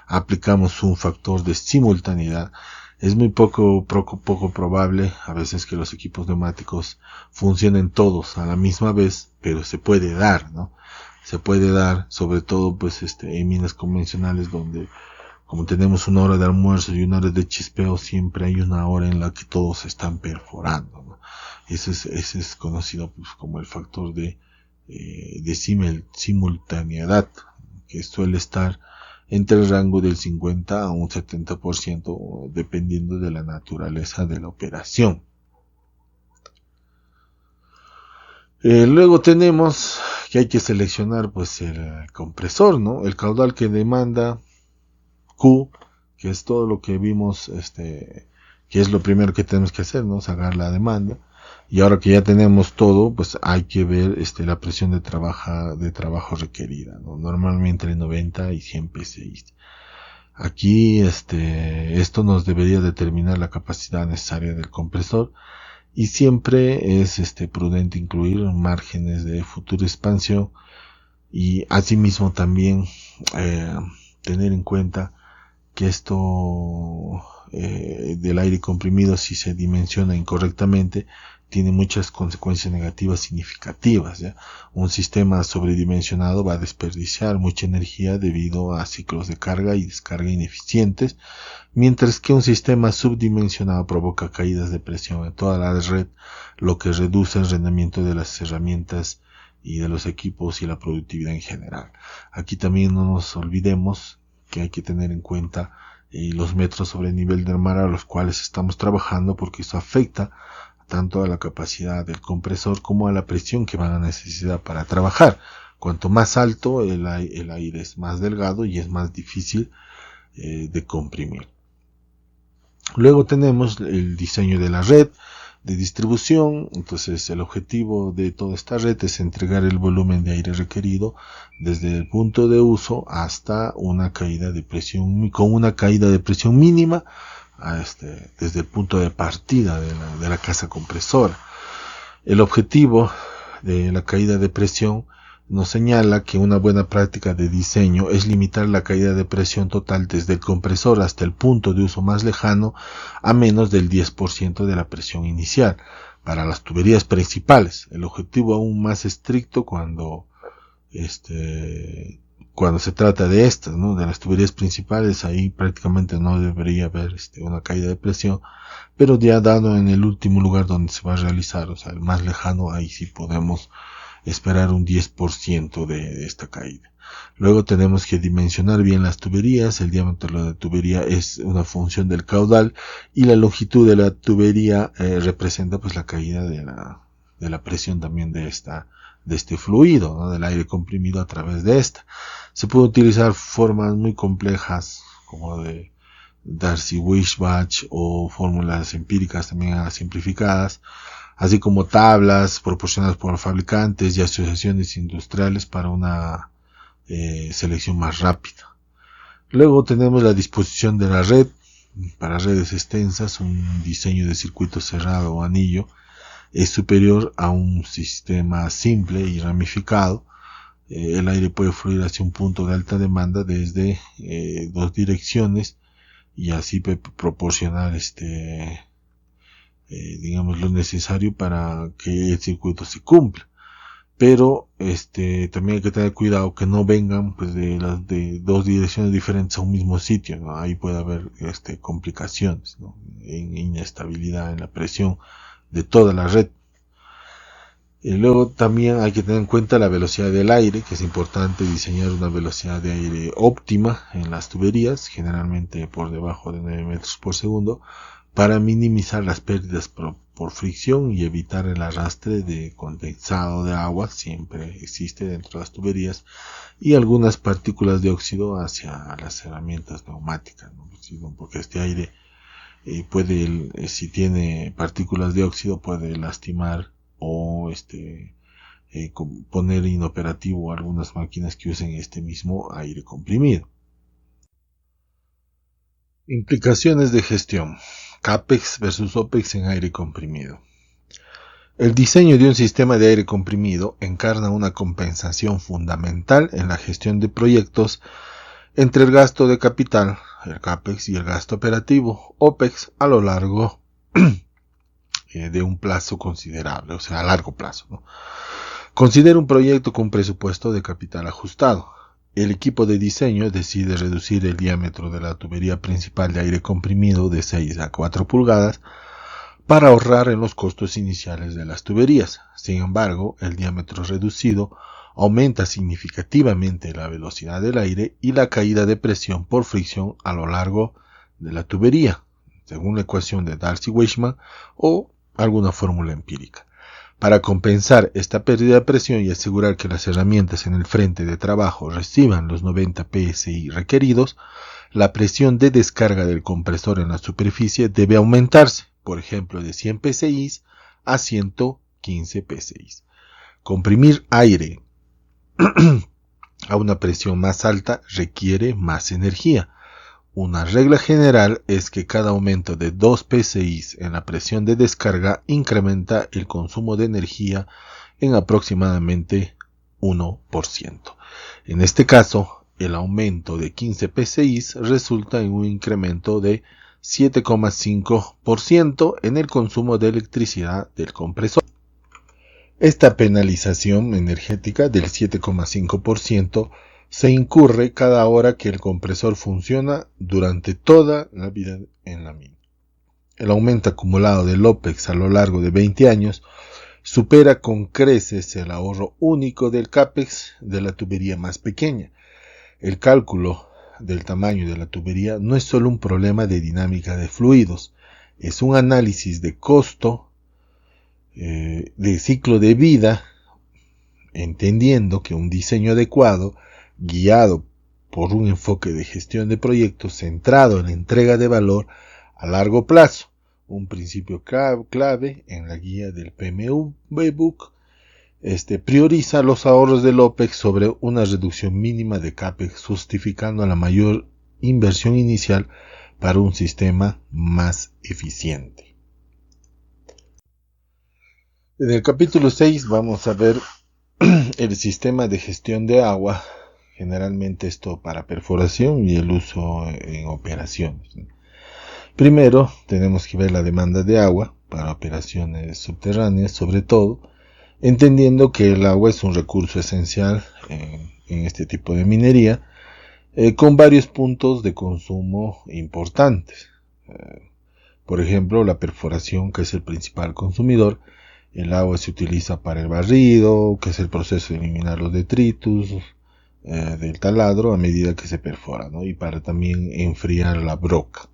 aplicamos un factor de simultaneidad. Es muy poco probable a veces que los equipos neumáticos funcionen todos a la misma vez, pero se puede dar, ¿no? Se puede dar, sobre todo pues en minas convencionales, donde como tenemos una hora de almuerzo y una hora de chispeo, siempre hay una hora en la que todos están perforando, ¿no? Ese es conocido pues como el factor de simultaneidad, que suele estar entre el rango del 50 a un 70%, dependiendo de la naturaleza de la operación. Luego tenemos que hay que seleccionar pues el compresor, ¿no? El caudal que demanda Q, que es todo lo que vimos, que es lo primero que tenemos que hacer, ¿no? Sacar la demanda. Y ahora que ya tenemos todo, pues hay que ver la presión de trabajo requerida, ¿no? Normalmente entre 90 y 100 psi. Aquí esto nos debería determinar la capacidad necesaria del compresor, y siempre es prudente incluir márgenes de futura expansión, y asimismo también tener en cuenta que esto del aire comprimido, si se dimensiona incorrectamente, tiene muchas consecuencias negativas significativas, ¿ya? Un sistema sobredimensionado va a desperdiciar mucha energía debido a ciclos de carga y descarga ineficientes, mientras que un sistema subdimensionado provoca caídas de presión en toda la red, lo que reduce el rendimiento de las herramientas y de los equipos y la productividad en general. Aquí también no nos olvidemos que hay que tener en cuenta los metros sobre el nivel del mar a los cuales estamos trabajando, porque eso afecta tanto a la capacidad del compresor como a la presión que van a necesitar para trabajar. Cuanto más alto el aire es más delgado y es más difícil de comprimir. Luego tenemos el diseño de la red. de distribución. Entonces el objetivo de toda esta red es entregar el volumen de aire requerido desde el punto de uso hasta una caída de presión, con una caída de presión mínima desde el punto de partida de la casa compresora. El objetivo de la caída de presión nos señala que una buena práctica de diseño es limitar la caída de presión total desde el compresor hasta el punto de uso más lejano a menos del 10% de la presión inicial para las tuberías principales. El objetivo aún más estricto cuando se trata de estas, ¿no? De las tuberías principales, ahí prácticamente no debería haber una caída de presión, pero ya dado en el último lugar donde se va a realizar, o sea, el más lejano, ahí sí podemos esperar un 10% de esta caída. Luego tenemos que dimensionar bien las tuberías. El diámetro de la tubería es una función del caudal y la longitud de la tubería representa pues la caída de la presión también de este fluido, ¿no? Del aire comprimido a través de esta. Se puede utilizar formas muy complejas como de Darcy-Weisbach o fórmulas empíricas también simplificadas, así como tablas proporcionadas por fabricantes y asociaciones industriales para una selección más rápida. Luego tenemos la disposición de la red. Para redes extensas, un diseño de circuito cerrado o anillo es superior a un sistema simple y ramificado. El aire puede fluir hacia un punto de alta demanda desde dos direcciones y así proporcionar digamos lo necesario para que el circuito se cumpla. Pero también hay que tener cuidado que no vengan pues de dos direcciones diferentes a un mismo sitio, ¿no? Ahí puede haber complicaciones, ¿no? Inestabilidad en la presión de toda la red. Y luego también hay que tener en cuenta la velocidad del aire, que es importante diseñar una velocidad de aire óptima en las tuberías, generalmente por debajo de 9 metros por segundo, para minimizar las pérdidas por fricción y evitar el arrastre de condensado de agua, siempre existe dentro de las tuberías, y algunas partículas de óxido hacia las herramientas neumáticas, ¿no? Porque este aire si tiene partículas de óxido, puede lastimar o poner inoperativo algunas máquinas que usen este mismo aire comprimido. Implicaciones de gestión. CAPEX versus OPEX en aire comprimido. El diseño de un sistema de aire comprimido encarna una compensación fundamental en la gestión de proyectos entre el gasto de capital, el CAPEX, y el gasto operativo, OPEX, a lo largo de un plazo considerable, o sea, a largo plazo, ¿no? Considera un proyecto con presupuesto de capital ajustado. El equipo de diseño decide reducir el diámetro de la tubería principal de aire comprimido de 6 a 4 pulgadas para ahorrar en los costos iniciales de las tuberías. Sin embargo, el diámetro reducido aumenta significativamente la velocidad del aire y la caída de presión por fricción a lo largo de la tubería, según la ecuación de Darcy-Weisbach o alguna fórmula empírica. Para compensar esta pérdida de presión y asegurar que las herramientas en el frente de trabajo reciban los 90 psi requeridos, la presión de descarga del compresor en la superficie debe aumentarse, por ejemplo, de 100 psi a 115 psi. Comprimir aire a una presión más alta requiere más energía. Una regla general es que cada aumento de 2 psi en la presión de descarga incrementa el consumo de energía en aproximadamente 1%. En este caso, el aumento de 15 psi resulta en un incremento de 7,5% en el consumo de electricidad del compresor. Esta penalización energética del 7,5% se incurre cada hora que el compresor funciona durante toda la vida en la mina. El aumento acumulado del OPEX a lo largo de 20 años supera con creces el ahorro único del CAPEX de la tubería más pequeña. El cálculo del tamaño de la tubería no es solo un problema de dinámica de fluidos, es un análisis de costo, de ciclo de vida, entendiendo que un diseño adecuado, guiado por un enfoque de gestión de proyectos centrado en la entrega de valor a largo plazo, un principio clave en la guía del PMV Book. Prioriza los ahorros del OPEX sobre una reducción mínima de CAPEX, justificando la mayor inversión inicial para un sistema más eficiente. En el capítulo 6 vamos a ver el sistema de gestión de agua, generalmente esto para perforación y el uso en operaciones. Primero tenemos que ver la demanda de agua para operaciones subterráneas, sobre todo, entendiendo que el agua es un recurso esencial en este tipo de minería, con varios puntos de consumo importantes. Por ejemplo, la perforación, que es el principal consumidor. El agua se utiliza para el barrido, que es el proceso de eliminar los detritus del taladro a medida que se perfora, ¿no? Y para también enfriar la broca.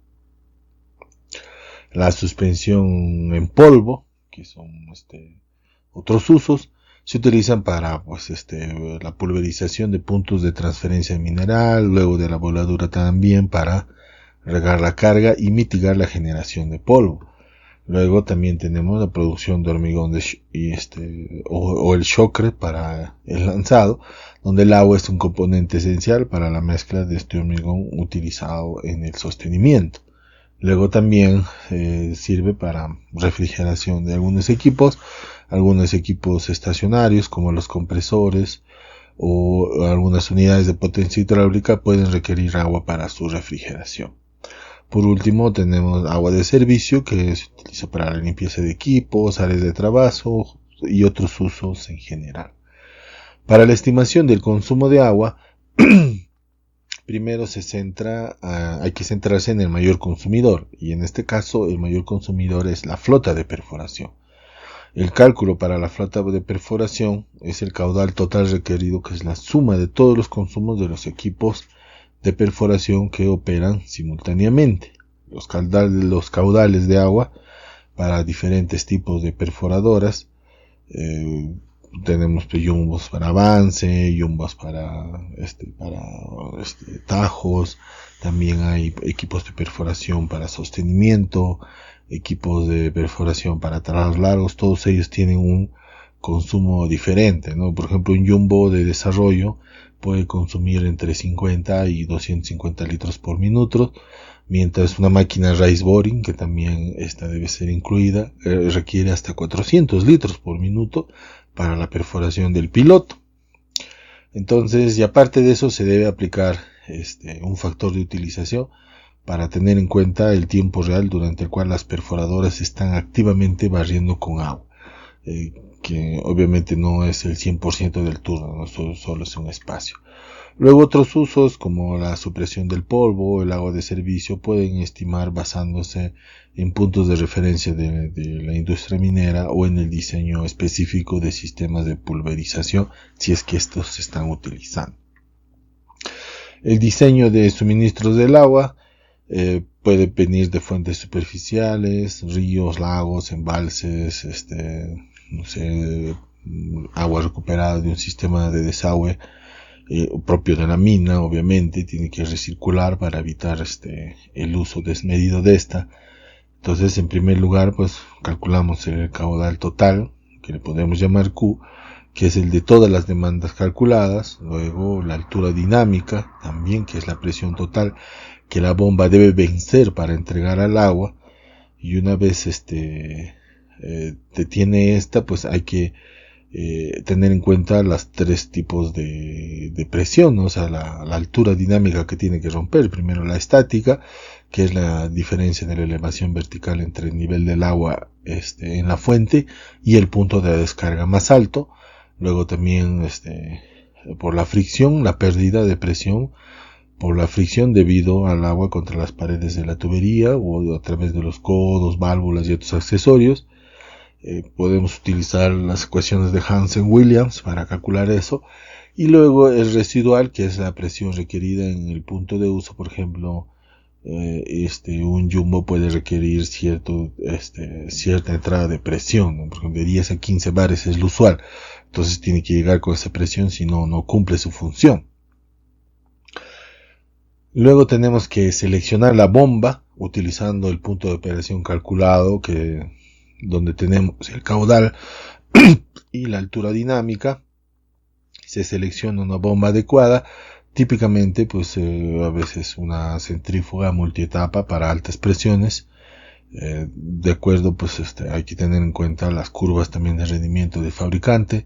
La suspensión en polvo, que son otros usos, se utilizan para la pulverización de puntos de transferencia mineral, luego de la voladura también para regar la carga y mitigar la generación de polvo. Luego también tenemos la producción de hormigón o el chocre para el lanzado, donde el agua es un componente esencial para la mezcla de este hormigón utilizado en el sostenimiento. Luego también sirve para refrigeración de algunos equipos estacionarios como los compresores o algunas unidades de potencia hidráulica pueden requerir agua para su refrigeración. Por último tenemos agua de servicio, que se utiliza para la limpieza de equipos, áreas de trabajo y otros usos en general. Para la estimación del consumo de agua, primero hay que centrarse en el mayor consumidor, y en este caso el mayor consumidor es la flota de perforación. El cálculo para la flota de perforación es el caudal total requerido, que es la suma de todos los consumos de los equipos de perforación que operan simultáneamente. Los caudales de agua para diferentes tipos de perforadoras. Tenemos yumbos para avance, yumbos para tajos. También hay equipos de perforación para sostenimiento, equipos de perforación para trabajos largos. Todos ellos tienen un consumo diferente, ¿no? Por ejemplo, un jumbo de desarrollo puede consumir entre 50 y 250 litros por minuto, mientras una máquina raise boring, que también esta debe ser incluida, requiere hasta 400 litros por minuto para la perforación del piloto. Entonces, y aparte de eso, se debe aplicar un factor de utilización para tener en cuenta el tiempo real durante el cual las perforadoras están activamente barriendo con agua, que obviamente no es el 100% del turno, no solo es un espacio. Luego otros usos como la supresión del polvo, el agua de servicio, pueden estimar basándose en puntos de referencia de la industria minera o en el diseño específico de sistemas de pulverización, si es que estos se están utilizando. El diseño de suministros del agua puede venir de fuentes superficiales, ríos, lagos, embalses, agua recuperada de un sistema de desagüe propio de la mina. Obviamente tiene que recircular para evitar el uso desmedido de esta. Entonces, en primer lugar, pues calculamos el caudal total, que le podemos llamar Q, que es el de todas las demandas calculadas. Luego la altura dinámica también, que es la presión total que la bomba debe vencer para entregar al agua. Y una vez detiene esta, pues hay que tener en cuenta los tres tipos de presión, ¿no? O sea, la altura dinámica que tiene que romper. Primero la estática, que es la diferencia de la elevación vertical entre el nivel del agua en la fuente y el punto de descarga más alto. Luego también por la fricción, la pérdida de presión por la fricción debido al agua contra las paredes de la tubería o a través de los codos, válvulas y otros accesorios. Podemos utilizar las ecuaciones de Hansen-Williams para calcular eso. Y luego el residual, que es la presión requerida en el punto de uso. Por ejemplo, un jumbo puede requerir cierta entrada de presión, ¿no? Por ejemplo, de 10 a 15 bares es lo usual. Entonces tiene que llegar con esa presión, si no, no cumple su función. Luego tenemos que seleccionar la bomba utilizando el punto de operación calculado, donde tenemos el caudal y la altura dinámica. Se selecciona una bomba adecuada, típicamente a veces una centrífuga multietapa para altas presiones. De acuerdo, hay que tener en cuenta las curvas también de rendimiento del fabricante.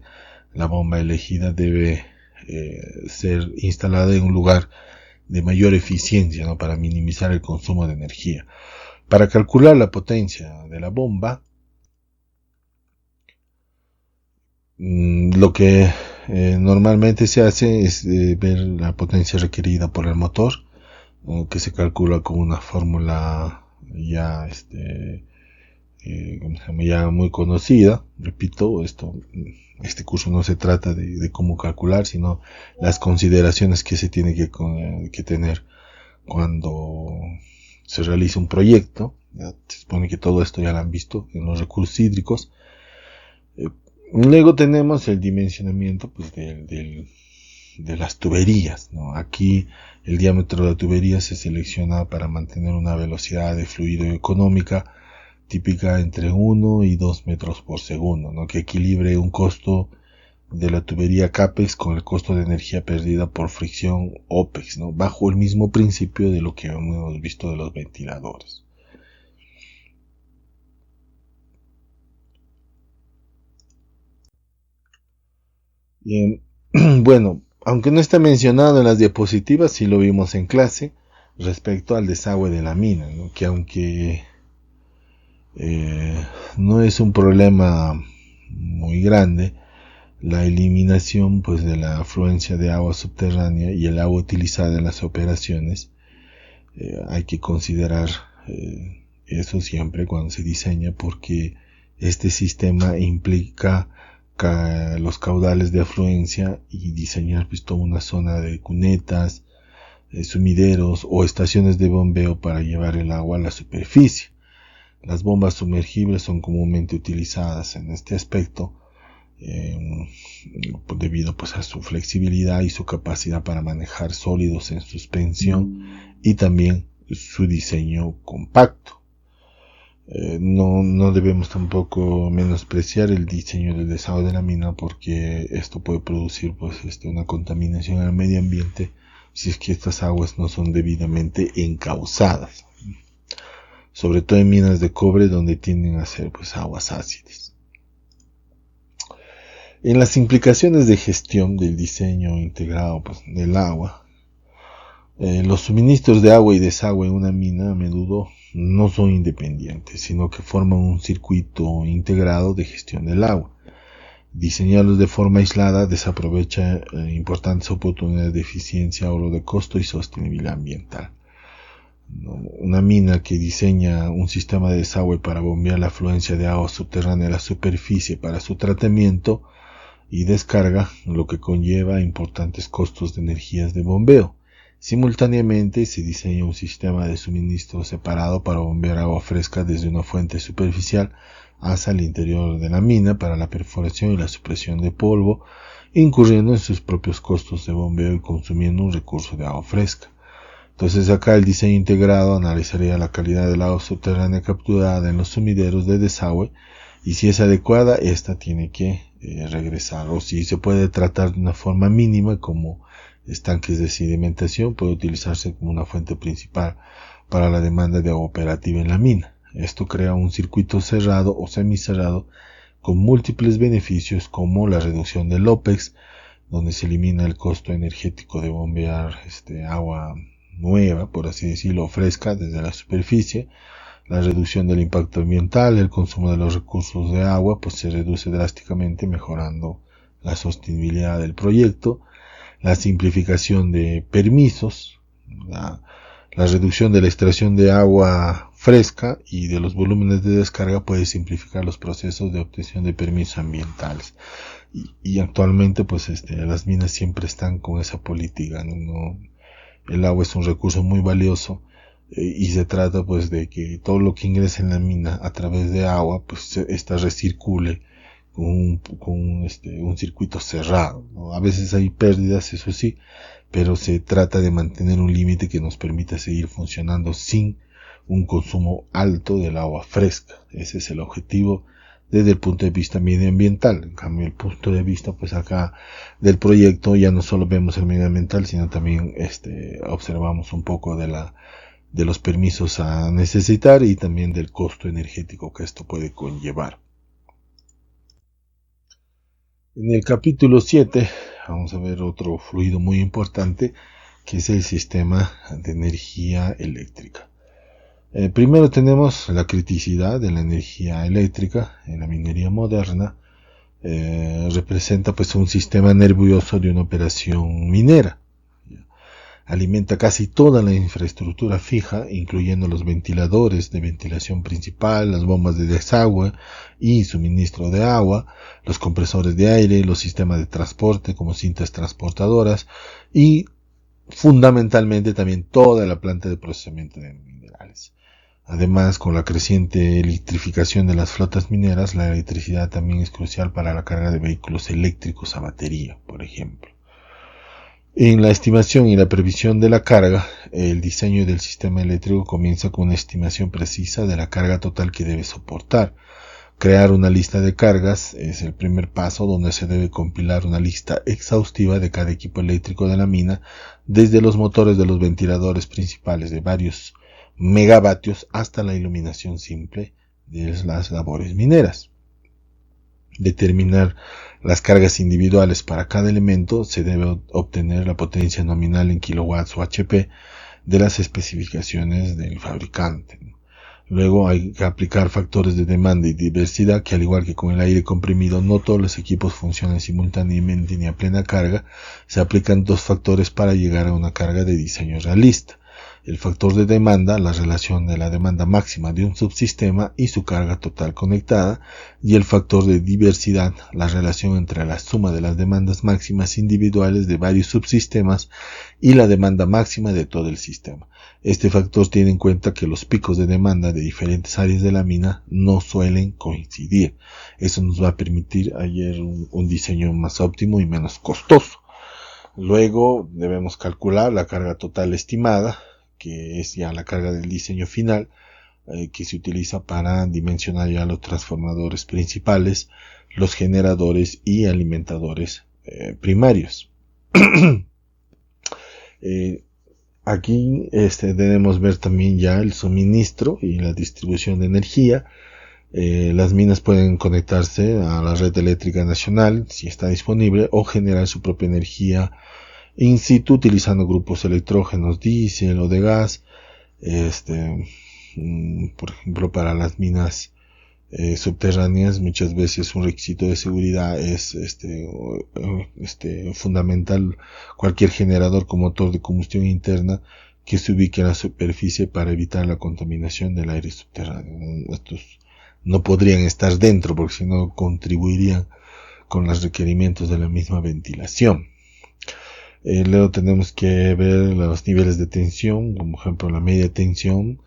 La bomba elegida debe ser instalada en un lugar de mayor eficiencia, ¿no?, para minimizar el consumo de energía. Para calcular la potencia de la bomba, lo que normalmente se hace es ver la potencia requerida por el motor, que se calcula con una fórmula ya ya muy conocida. Repito, este curso no se trata de cómo calcular, sino las consideraciones que se tiene que tener cuando se realiza un proyecto. Ya se supone que todo esto ya lo han visto en los recursos hídricos. Luego tenemos el dimensionamiento de las tuberías, ¿no? Aquí el diámetro de la tubería se selecciona para mantener una velocidad de fluido económica típica entre 1 y 2 metros por segundo, ¿no?, que equilibre un costo de la tubería CAPEX con el costo de energía perdida por fricción OPEX, ¿no?, bajo el mismo principio de lo que hemos visto de los ventiladores. Bien, bueno, aunque no está mencionado en las diapositivas, sí lo vimos en clase respecto al desagüe de la mina, ¿no?, que aunque no es un problema muy grande, la eliminación de la afluencia de agua subterránea y el agua utilizada en las operaciones, hay que considerar eso siempre cuando se diseña, porque este sistema implica los caudales de afluencia y diseñar toda una zona de cunetas, sumideros o estaciones de bombeo para llevar el agua a la superficie. Las bombas sumergibles son comúnmente utilizadas en este aspecto debido a su flexibilidad y su capacidad para manejar sólidos en suspensión y también su diseño compacto. No debemos tampoco menospreciar el diseño del desagüe de la mina, porque esto puede producir una contaminación al medio ambiente si es que estas aguas no son debidamente encauzadas, sobre todo en minas de cobre, donde tienden a ser aguas ácidas. En las implicaciones de gestión del diseño integrado del agua, los suministros de agua y desagüe en una mina a menudo no son independientes, sino que forman un circuito integrado de gestión del agua. Diseñarlos de forma aislada desaprovecha importantes oportunidades de eficiencia, ahorro de costo y sostenibilidad ambiental. Una mina que diseña un sistema de desagüe para bombear la afluencia de agua subterránea a la superficie para su tratamiento y descarga, lo que conlleva importantes costos de energías de bombeo. Simultáneamente se diseña un sistema de suministro separado para bombear agua fresca desde una fuente superficial hasta el interior de la mina para la perforación y la supresión de polvo, incurriendo en sus propios costos de bombeo y consumiendo un recurso de agua fresca. Entonces acá el diseño integrado analizaría la calidad del agua subterránea capturada en los sumideros de desagüe, y si es adecuada, esta tiene que regresar, o si se puede tratar de una forma mínima como estanques de sedimentación, puede utilizarse como una fuente principal para la demanda de agua operativa en la mina. Esto crea un circuito cerrado o semicerrado con múltiples beneficios, como la reducción del OPEX, donde se elimina el costo energético de bombear agua nueva, por así decirlo, fresca desde la superficie, la reducción del impacto ambiental, el consumo de los recursos de agua se reduce drásticamente, mejorando la sostenibilidad del proyecto, la simplificación de permisos, la reducción de la extracción de agua fresca y de los volúmenes de descarga puede simplificar los procesos de obtención de permisos ambientales. Y actualmente las minas siempre están con esa política, ¿no? El agua es un recurso muy valioso, y se trata de que todo lo que ingresa en la mina a través de agua esta recircule con un circuito cerrado, ¿no? A veces hay pérdidas, eso sí, pero se trata de mantener un límite que nos permita seguir funcionando sin un consumo alto del agua fresca. Ese es el objetivo desde el punto de vista medioambiental. En cambio, el punto de vista pues acá del proyecto, ya no solo vemos el medioambiental, sino también observamos un poco de los permisos a necesitar y también del costo energético que esto puede conllevar. En el capítulo 7 vamos a ver otro fluido muy importante, que es el sistema de energía eléctrica. Primero tenemos la criticidad de la energía eléctrica en la minería moderna. Representa pues un sistema nervioso de una operación minera. Alimenta casi toda la infraestructura fija, incluyendo los ventiladores de ventilación principal, las bombas de desagüe y suministro de agua, los compresores de aire, los sistemas de transporte como cintas transportadoras y fundamentalmente también toda la planta de procesamiento de minerales. Además, con la creciente electrificación de las flotas mineras, la electricidad también es crucial para la carga de vehículos eléctricos a batería, por ejemplo. En la estimación y la previsión de la carga, el diseño del sistema eléctrico comienza con una estimación precisa de la carga total que debe soportar. Crear una lista de cargas es el primer paso, donde se debe compilar una lista exhaustiva de cada equipo eléctrico de la mina, desde los motores de los ventiladores principales de varios megavatios hasta la iluminación simple de las labores mineras. Determinar las cargas individuales para cada elemento. Se debe obtener la potencia nominal en kilowatts o HP de las especificaciones del fabricante. Luego hay que aplicar factores de demanda y diversidad, que al igual que con el aire comprimido no todos los equipos funcionan simultáneamente ni a plena carga. Se aplican dos factores para llegar a una carga de diseño realista: el factor de demanda, la relación de la demanda máxima de un subsistema y su carga total conectada, y el factor de diversidad, la relación entre la suma de las demandas máximas individuales de varios subsistemas y la demanda máxima de todo el sistema. Este factor tiene en cuenta que los picos de demanda de diferentes áreas de la mina no suelen coincidir. Eso nos va a permitir hallar un diseño más óptimo y menos costoso. Luego debemos calcular la carga total estimada, que es ya la carga del diseño final, que se utiliza para dimensionar ya los transformadores principales, los generadores y alimentadores primarios. Aquí debemos ver también ya el suministro y la distribución de energía. Las minas pueden conectarse a la red eléctrica nacional si está disponible, o generar su propia energía in situ utilizando grupos electrógenos, diésel o de gas. Por ejemplo, para las minas subterráneas, muchas veces un requisito de seguridad es fundamental cualquier generador con motor de combustión interna que se ubique en la superficie para evitar la contaminación del aire subterráneo. Estos no podrían estar dentro, porque si no contribuirían con los requerimientos de la misma ventilación. Luego tenemos que ver los niveles de tensión, como por ejemplo la media tensión,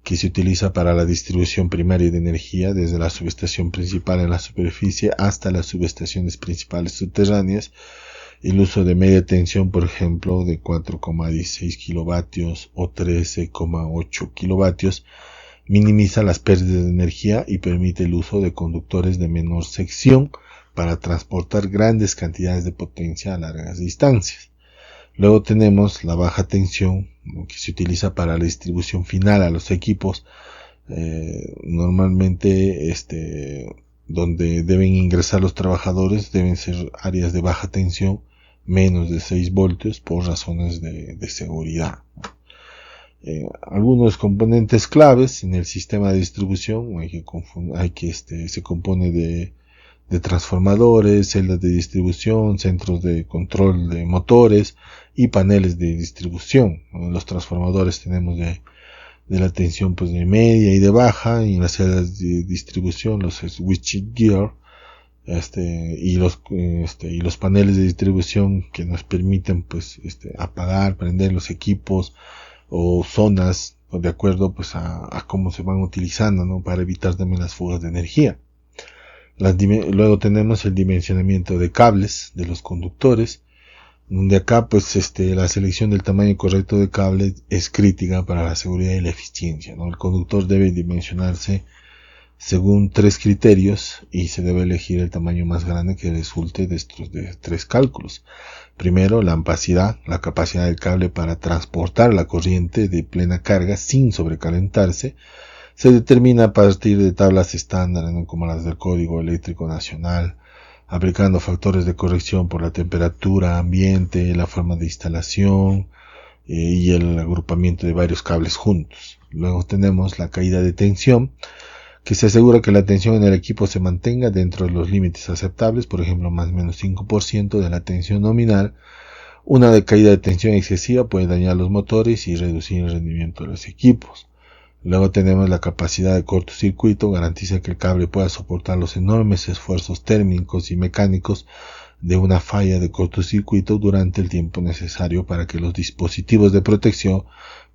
que se utiliza para la distribución primaria de energía desde la subestación principal en la superficie hasta las subestaciones principales subterráneas. El uso de media tensión, por ejemplo, de 4,16 kilovatios o 13,8 kilovatios, minimiza las pérdidas de energía y permite el uso de conductores de menor sección para transportar grandes cantidades de potencia a largas distancias. Luego tenemos la baja tensión, que se utiliza para la distribución final a los equipos, normalmente donde deben ingresar los trabajadores deben ser áreas de baja tensión, menos de 6 voltios, por razones de seguridad. Algunos componentes claves en el sistema de distribución se compone de transformadores, celdas de distribución, centros de control de motores y paneles de distribución. En los transformadores tenemos de la tensión pues de media y de baja, y en las celdas de distribución los switchgear, y los paneles de distribución que nos permiten pues apagar, prender los equipos o zonas de acuerdo pues a cómo se van utilizando, ¿no?, para evitar también las fugas de energía. Luego tenemos el dimensionamiento de cables de los conductores. De acá, pues, la selección del tamaño correcto de cable es crítica para la seguridad y la eficiencia, ¿no? El conductor debe dimensionarse según 3 criterios y se debe elegir el tamaño más grande que resulte de estos 3 cálculos. Primero, la ampacidad, la capacidad del cable para transportar la corriente de plena carga sin sobrecalentarse, se determina a partir de tablas estándar, ¿no?, como las del Código Eléctrico Nacional, aplicando factores de corrección por la temperatura ambiente, la forma de instalación y el agrupamiento de varios cables juntos. Luego tenemos la caída de tensión, que se asegura que la tensión en el equipo se mantenga dentro de los límites aceptables, por ejemplo, más o menos 5% de la tensión nominal. Una caída de tensión excesiva puede dañar los motores y reducir el rendimiento de los equipos. Luego tenemos la capacidad de cortocircuito, garantiza que el cable pueda soportar los enormes esfuerzos térmicos y mecánicos de una falla de cortocircuito durante el tiempo necesario para que los dispositivos de protección,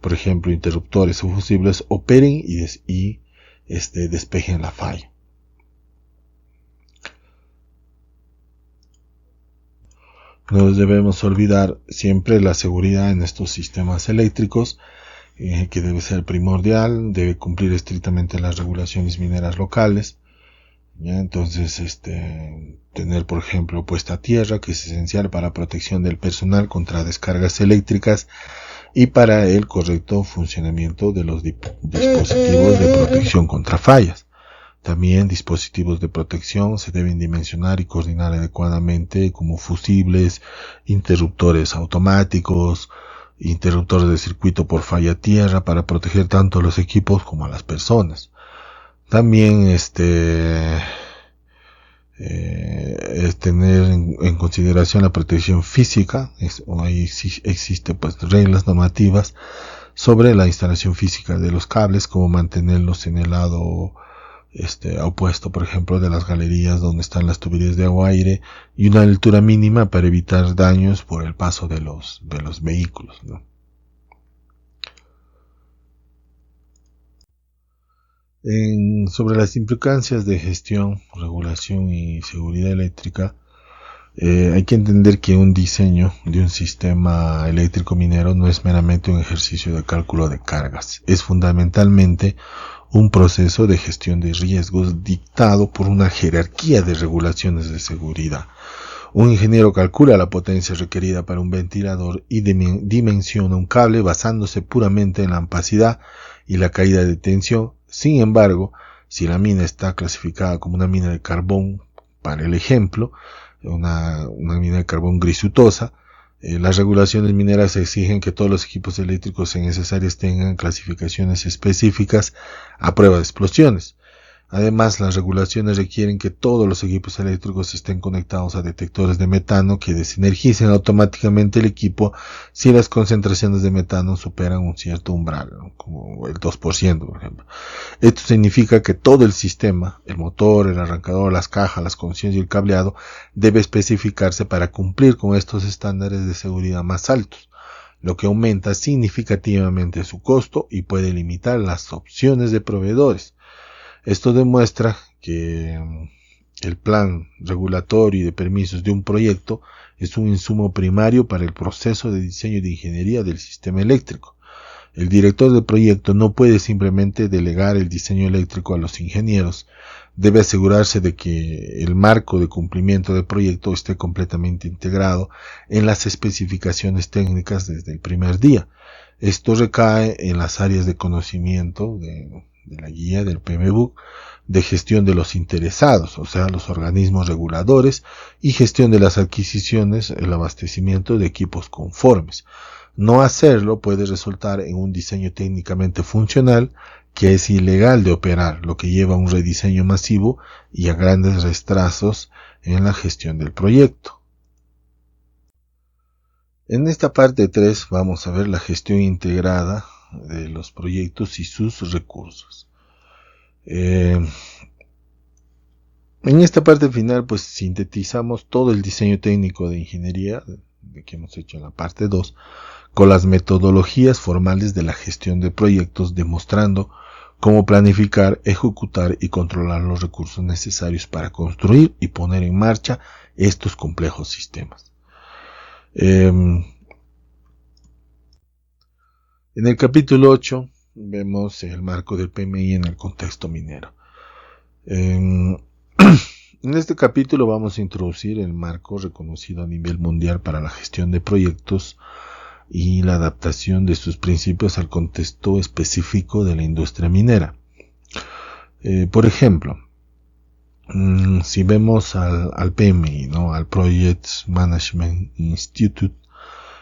por ejemplo interruptores o fusibles, operen y despejen la falla. No debemos olvidar siempre la seguridad en estos sistemas eléctricos, que debe ser primordial, debe cumplir estrictamente las regulaciones mineras locales. ¿Ya? Entonces, tener, por ejemplo, puesta a tierra, que es esencial para protección del personal contra descargas eléctricas y para el correcto funcionamiento de los dispositivos de protección contra fallas. También dispositivos de protección se deben dimensionar y coordinar adecuadamente, como fusibles, interruptores automáticos, interruptores de circuito por falla a tierra, para proteger tanto a los equipos como a las personas. También es tener en consideración la protección física. Ahí existe pues reglas normativas sobre la instalación física de los cables, como mantenerlos en el lado opuesto, por ejemplo, de las galerías donde están las tuberías de agua-aire, y una altura mínima para evitar daños por el paso de los vehículos, ¿no? Sobre las implicancias de gestión, regulación y seguridad eléctrica, hay que entender que un diseño de un sistema eléctrico minero no es meramente un ejercicio de cálculo de cargas, es fundamentalmente un proceso de gestión de riesgos dictado por una jerarquía de regulaciones de seguridad. Un ingeniero calcula la potencia requerida para un ventilador y dimensiona un cable basándose puramente en la ampacidad y la caída de tensión. Sin embargo, si la mina está clasificada como una mina de carbón, para el ejemplo, una mina de carbón grisutosa, las regulaciones mineras exigen que todos los equipos eléctricos sean necesarios tengan clasificaciones específicas a prueba de explosiones. Además, las regulaciones requieren que todos los equipos eléctricos estén conectados a detectores de metano que desenergicen automáticamente el equipo si las concentraciones de metano superan un cierto umbral, ¿no?, como el 2%, por ejemplo. Esto significa que todo el sistema, el motor, el arrancador, las cajas, las conexiones y el cableado, debe especificarse para cumplir con estos estándares de seguridad más altos, lo que aumenta significativamente su costo y puede limitar las opciones de proveedores. Esto demuestra que el plan regulatorio y de permisos de un proyecto es un insumo primario para el proceso de diseño de ingeniería del sistema eléctrico. El director del proyecto no puede simplemente delegar el diseño eléctrico a los ingenieros. Debe asegurarse de que el marco de cumplimiento del proyecto esté completamente integrado en las especificaciones técnicas desde el primer día. Esto recae en las áreas de conocimiento de la guía del PMBOK, de gestión de los interesados, o sea, los organismos reguladores, y gestión de las adquisiciones, el abastecimiento de equipos conformes. No hacerlo puede resultar en un diseño técnicamente funcional que es ilegal de operar, lo que lleva a un rediseño masivo y a grandes retrasos en la gestión del proyecto. En esta parte 3 vamos a ver la gestión integrada de los proyectos y sus recursos. En esta parte final pues sintetizamos todo el diseño técnico de ingeniería que hemos hecho en la parte 2 con las metodologías formales de la gestión de proyectos, demostrando cómo planificar, ejecutar y controlar los recursos necesarios para construir y poner en marcha estos complejos sistemas. En el capítulo 8 vemos el marco del PMI en el contexto minero. En este capítulo vamos a introducir el marco reconocido a nivel mundial para la gestión de proyectos y la adaptación de sus principios al contexto específico de la industria minera. Por ejemplo, si vemos al PMI, ¿no? Al Project Management Institute,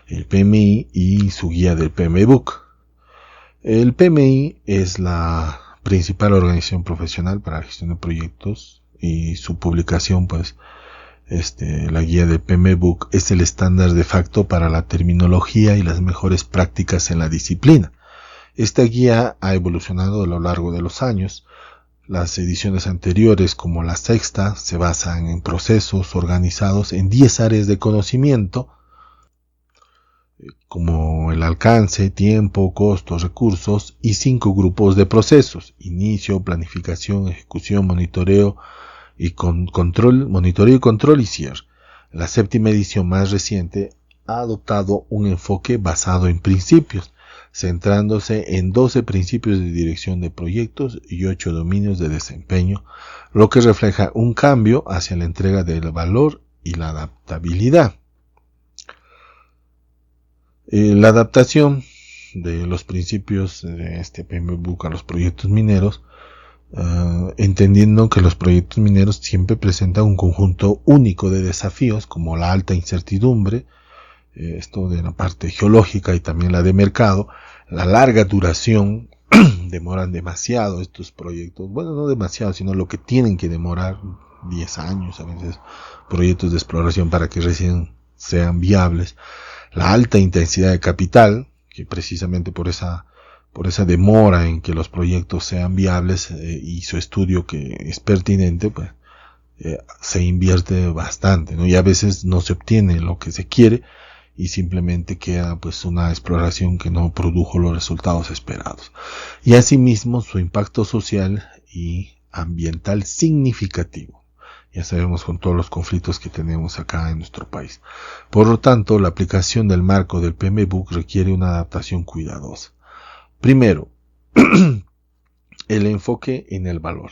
el PMI y su guía del PMI Book. El PMI es la principal organización profesional para la gestión de proyectos y su publicación, pues, la guía del PMI Book es el estándar de facto para la terminología y las mejores prácticas en la disciplina. Esta guía ha evolucionado a lo largo de los años. Las ediciones anteriores, como la sexta, se basan en procesos organizados en 10 áreas de conocimiento, como el alcance, tiempo, costos, recursos, y 5 grupos de procesos: inicio, planificación, ejecución, monitoreo y control y cierre. La séptima edición más reciente ha adoptado un enfoque basado en principios, centrándose en 12 principios de dirección de proyectos y 8 dominios de desempeño, lo que refleja un cambio hacia la entrega del valor y la adaptabilidad. La adaptación de los principios de este PMI Book a los proyectos mineros, entendiendo que los proyectos mineros siempre presentan un conjunto único de desafíos, como la alta incertidumbre, esto de la parte geológica y también la de mercado, la larga duración, demoran demasiado estos proyectos, bueno, no demasiado, sino lo que tienen que demorar, 10 años a veces, proyectos de exploración para que recién sean viables. La alta intensidad de capital, que precisamente por esa demora en que los proyectos sean viables y su estudio que es pertinente, pues se invierte bastante, ¿no? Y a veces no se obtiene lo que se quiere y simplemente queda pues una exploración que no produjo los resultados esperados. Y asimismo su impacto social y ambiental significativo. Ya sabemos con todos los conflictos que tenemos acá en nuestro país. Por lo tanto, la aplicación del marco del PMI Book requiere una adaptación cuidadosa. Primero, el enfoque en el valor.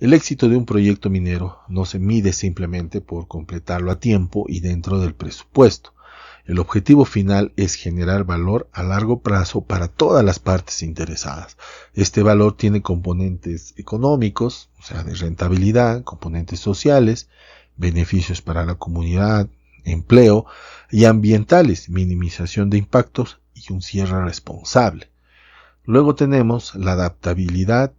El éxito de un proyecto minero no se mide simplemente por completarlo a tiempo y dentro del presupuesto. El objetivo final es generar valor a largo plazo para todas las partes interesadas. Este valor tiene componentes económicos, o sea, de rentabilidad, componentes sociales, beneficios para la comunidad, empleo, y ambientales, minimización de impactos y un cierre responsable. Luego tenemos la adaptabilidad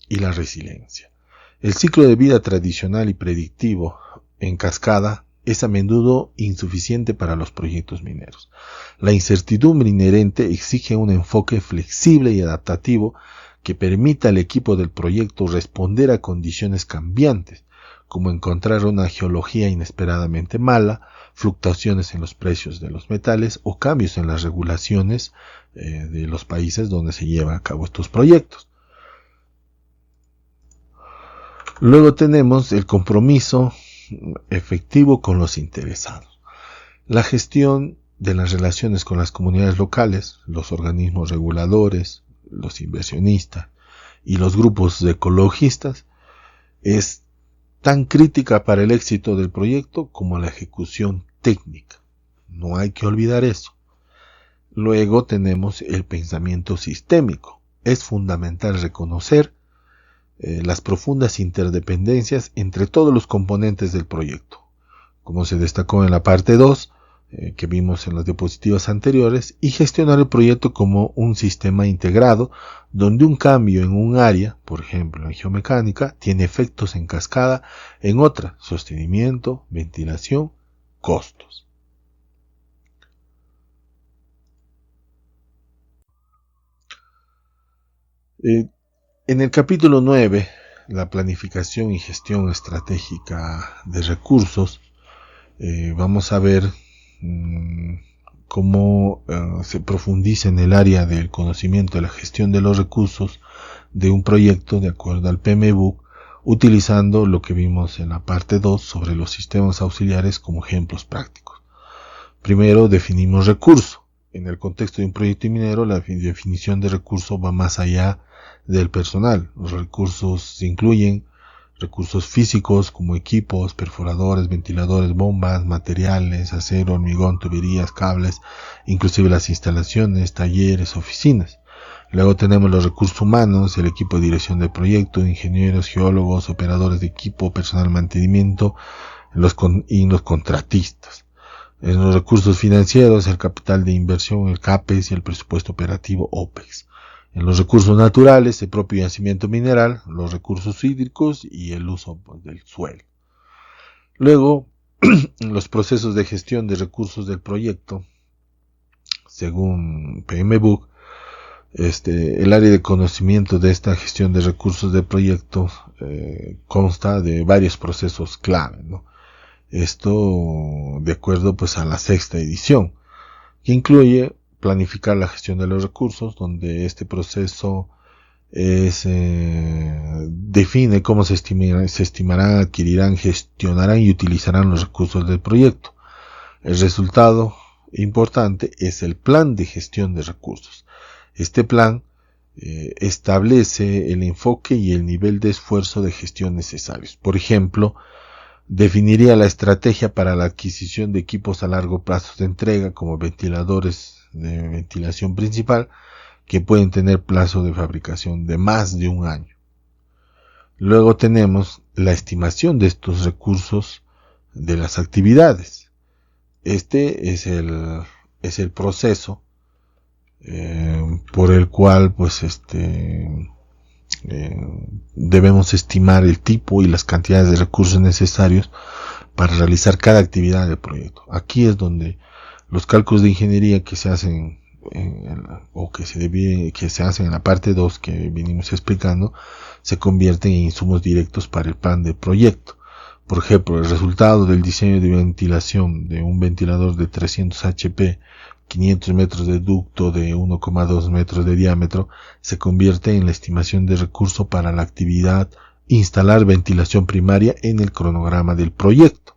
y la resiliencia. El ciclo de vida tradicional y predictivo en cascada es a menudo insuficiente para los proyectos mineros. La incertidumbre inherente exige un enfoque flexible y adaptativo que permita al equipo del proyecto responder a condiciones cambiantes, como encontrar una geología inesperadamente mala, fluctuaciones en los precios de los metales o cambios en las regulaciones de los países donde se llevan a cabo estos proyectos. Luego tenemos el compromiso efectivo con los interesados. La gestión de las relaciones con las comunidades locales, los organismos reguladores, los inversionistas y los grupos de ecologistas es tan crítica para el éxito del proyecto como la ejecución técnica. No hay que olvidar eso. Luego tenemos el pensamiento sistémico. Es fundamental reconocer las profundas interdependencias entre todos los componentes del proyecto, como se destacó en la parte 2, que vimos en las diapositivas anteriores, y gestionar el proyecto como un sistema integrado, donde un cambio en un área, por ejemplo en geomecánica, tiene efectos en cascada en otra: sostenimiento, ventilación, costos. En el capítulo 9, la planificación y gestión estratégica de recursos, vamos a ver cómo se profundiza en el área del conocimiento de la gestión de los recursos de un proyecto de acuerdo al PMI Book, utilizando lo que vimos en la parte 2 sobre los sistemas auxiliares como ejemplos prácticos. Primero definimos recurso. En el contexto de un proyecto minero, la definición de recurso va más allá del personal. Los recursos incluyen recursos físicos como equipos, perforadores, ventiladores, bombas, materiales, acero, hormigón, tuberías, cables, inclusive las instalaciones, talleres, oficinas. Luego tenemos los recursos humanos, el equipo de dirección del proyecto, ingenieros, geólogos, operadores de equipo, personal de mantenimiento y los contratistas. En los recursos financieros, el capital de inversión, el CAPEX y el presupuesto operativo OPEX. En los recursos naturales, el propio yacimiento mineral, los recursos hídricos y el uso del suelo. Luego, los procesos de gestión de recursos del proyecto, según PMBOK, el área de conocimiento de esta gestión de recursos del proyecto consta de varios procesos clave, ¿no? Esto de acuerdo pues a la 6ª edición, que incluye planificar la gestión de los recursos, donde este proceso define cómo se estimarán, adquirirán, gestionarán y utilizarán los recursos del proyecto. El resultado importante es el plan de gestión de recursos. Este plan establece el enfoque y el nivel de esfuerzo de gestión necesarios. Por ejemplo, definiría la estrategia para la adquisición de equipos a largo plazo de entrega, como ventiladores de ventilación principal, que pueden tener plazo de fabricación de más de un año. Luego tenemos la estimación de estos recursos de las actividades. Este es el proceso por el cual pues debemos estimar el tipo y las cantidades de recursos necesarios para realizar cada actividad del proyecto. Aquí es donde los cálculos de ingeniería que se hacen que se hacen en la parte 2 que venimos explicando se convierten en insumos directos para el plan de proyecto. Por ejemplo, el resultado del diseño de ventilación de un ventilador de 300 HP, 500 metros de ducto de 1,2 metros de diámetro, se convierte en la estimación de recurso para la actividad instalar ventilación primaria en el cronograma del proyecto.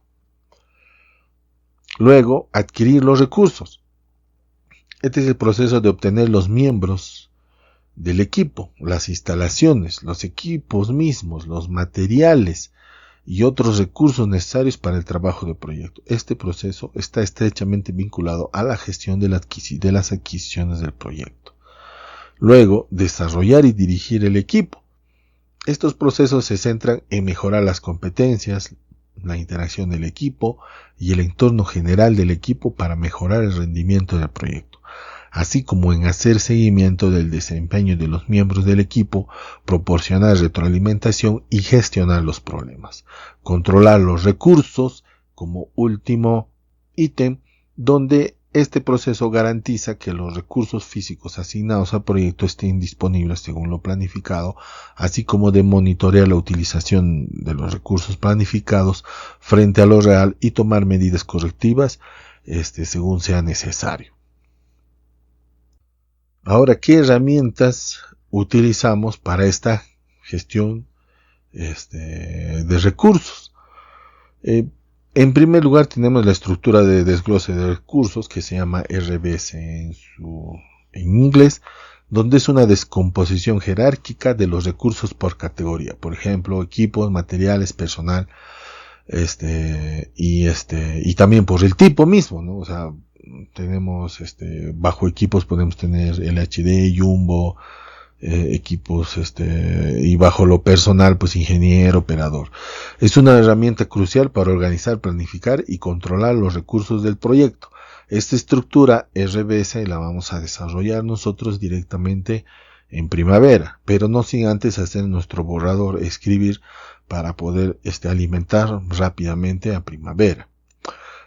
Luego, adquirir los recursos. Este es el proceso de obtener los miembros del equipo, las instalaciones, los equipos mismos, los materiales y otros recursos necesarios para el trabajo del proyecto. Este proceso está estrechamente vinculado a la gestión de las adquisiciones del proyecto. Luego, desarrollar y dirigir el equipo. Estos procesos se centran en mejorar las competencias, la interacción del equipo y el entorno general del equipo para mejorar el rendimiento del proyecto, así como en hacer seguimiento del desempeño de los miembros del equipo, proporcionar retroalimentación y gestionar los problemas. Controlar los recursos como último ítem, donde este proceso garantiza que los recursos físicos asignados al proyecto estén disponibles según lo planificado, así como de monitorear la utilización de los recursos planificados frente a lo real y tomar medidas correctivas según sea necesario. Ahora, ¿qué herramientas utilizamos para esta gestión de recursos? En primer lugar, tenemos la estructura de desglose de recursos, que se llama RBS en inglés, donde es una descomposición jerárquica de los recursos por categoría. Por ejemplo, equipos, materiales, personal, y también por el tipo mismo, ¿no? O sea, tenemos bajo equipos podemos tener LHD, Jumbo, equipos y bajo lo personal pues ingeniero, operador. Es una herramienta crucial para organizar, planificar y controlar los recursos del proyecto. Esta estructura RBS la vamos a desarrollar nosotros directamente en Primavera, pero no sin antes hacer nuestro borrador, escribir para poder alimentar rápidamente a Primavera.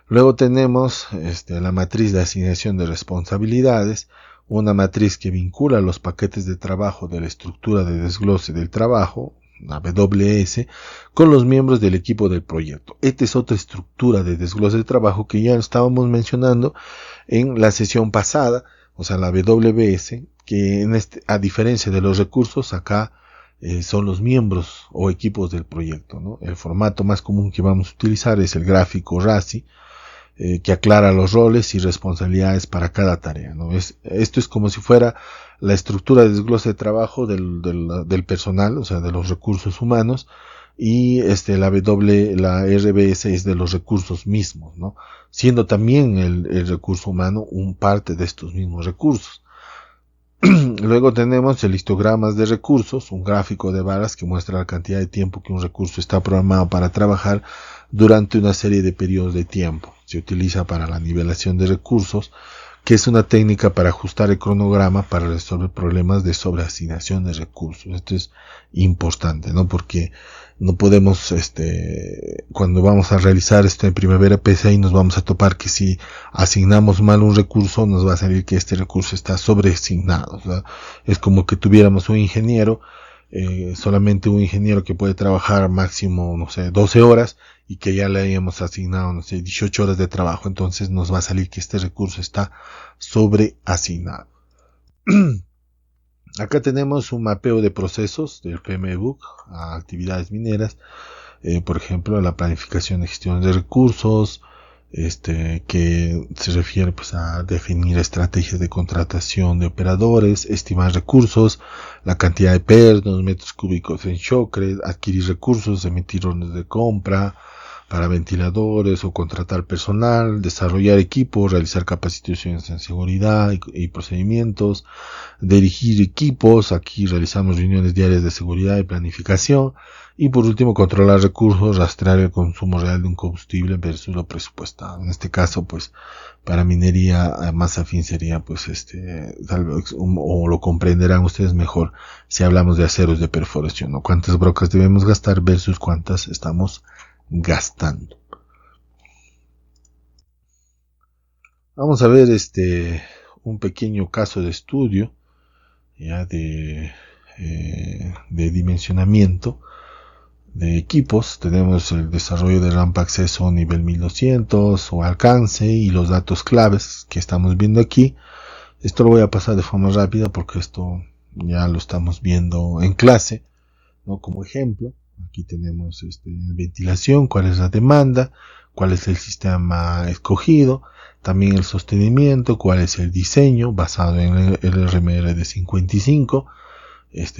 Luego tenemos la matriz de asignación de responsabilidades, una matriz que vincula los paquetes de trabajo de la estructura de desglose del trabajo, la WS, con los miembros del equipo del proyecto. Esta es otra estructura de desglose de trabajo que ya estábamos mencionando en la sesión pasada, o sea, la WS, que a diferencia de los recursos, acá son los miembros o equipos del proyecto, ¿no? El formato más común que vamos a utilizar es el gráfico RASI, que aclara los roles y responsabilidades para cada tarea, ¿no? Esto es como si fuera la estructura de desglose de trabajo del personal, o sea, de los recursos humanos, y la RBS es de los recursos mismos, ¿no? Siendo también el recurso humano un parte de estos mismos recursos. Luego tenemos el histogramas de recursos, un gráfico de varas que muestra la cantidad de tiempo que un recurso está programado para trabajar durante una serie de periodos de tiempo. Se utiliza para la nivelación de recursos, que es una técnica para ajustar el cronograma para resolver problemas de sobreasignación de recursos. Esto es importante, ¿no? Porque no podemos, cuando vamos a realizar esto en Primavera PCI, nos vamos a topar que si asignamos mal un recurso, nos va a salir que este recurso está sobreasignado. O sea, es como que tuviéramos un ingeniero, solamente un ingeniero que puede trabajar máximo, no sé, 12 horas, y que ya le hayamos asignado, no sé, 18 horas de trabajo. Entonces nos va a salir que este recurso está sobreasignado. Acá tenemos un mapeo de procesos del PMBOK a actividades mineras, por ejemplo, la planificación de gestión de recursos, que se refiere pues a definir estrategias de contratación de operadores, estimar recursos, la cantidad de pernos, metros cúbicos en Shocred, adquirir recursos, emitir órdenes de compra para ventiladores o contratar personal, desarrollar equipos, realizar capacitaciones en seguridad y procedimientos, dirigir equipos, aquí realizamos reuniones diarias de seguridad y planificación, y por último controlar recursos, rastrear el consumo real de un combustible versus lo presupuestado. En este caso, pues, para minería más afín sería, pues, tal vez, o lo comprenderán ustedes mejor si hablamos de aceros de perforación, ¿no? Cuántas brocas debemos gastar versus cuántas estamos gastando. Vamos a ver un pequeño caso de estudio ya de dimensionamiento de equipos. Tenemos el desarrollo de rampa acceso nivel 1200 o alcance y los datos claves que estamos viendo aquí. Esto lo voy a pasar de forma rápida porque esto ya lo estamos viendo en clase, ¿no? Como ejemplo, aquí tenemos ventilación, cuál es la demanda, cuál es el sistema escogido, también el sostenimiento, cuál es el diseño basado en el RMR de 55.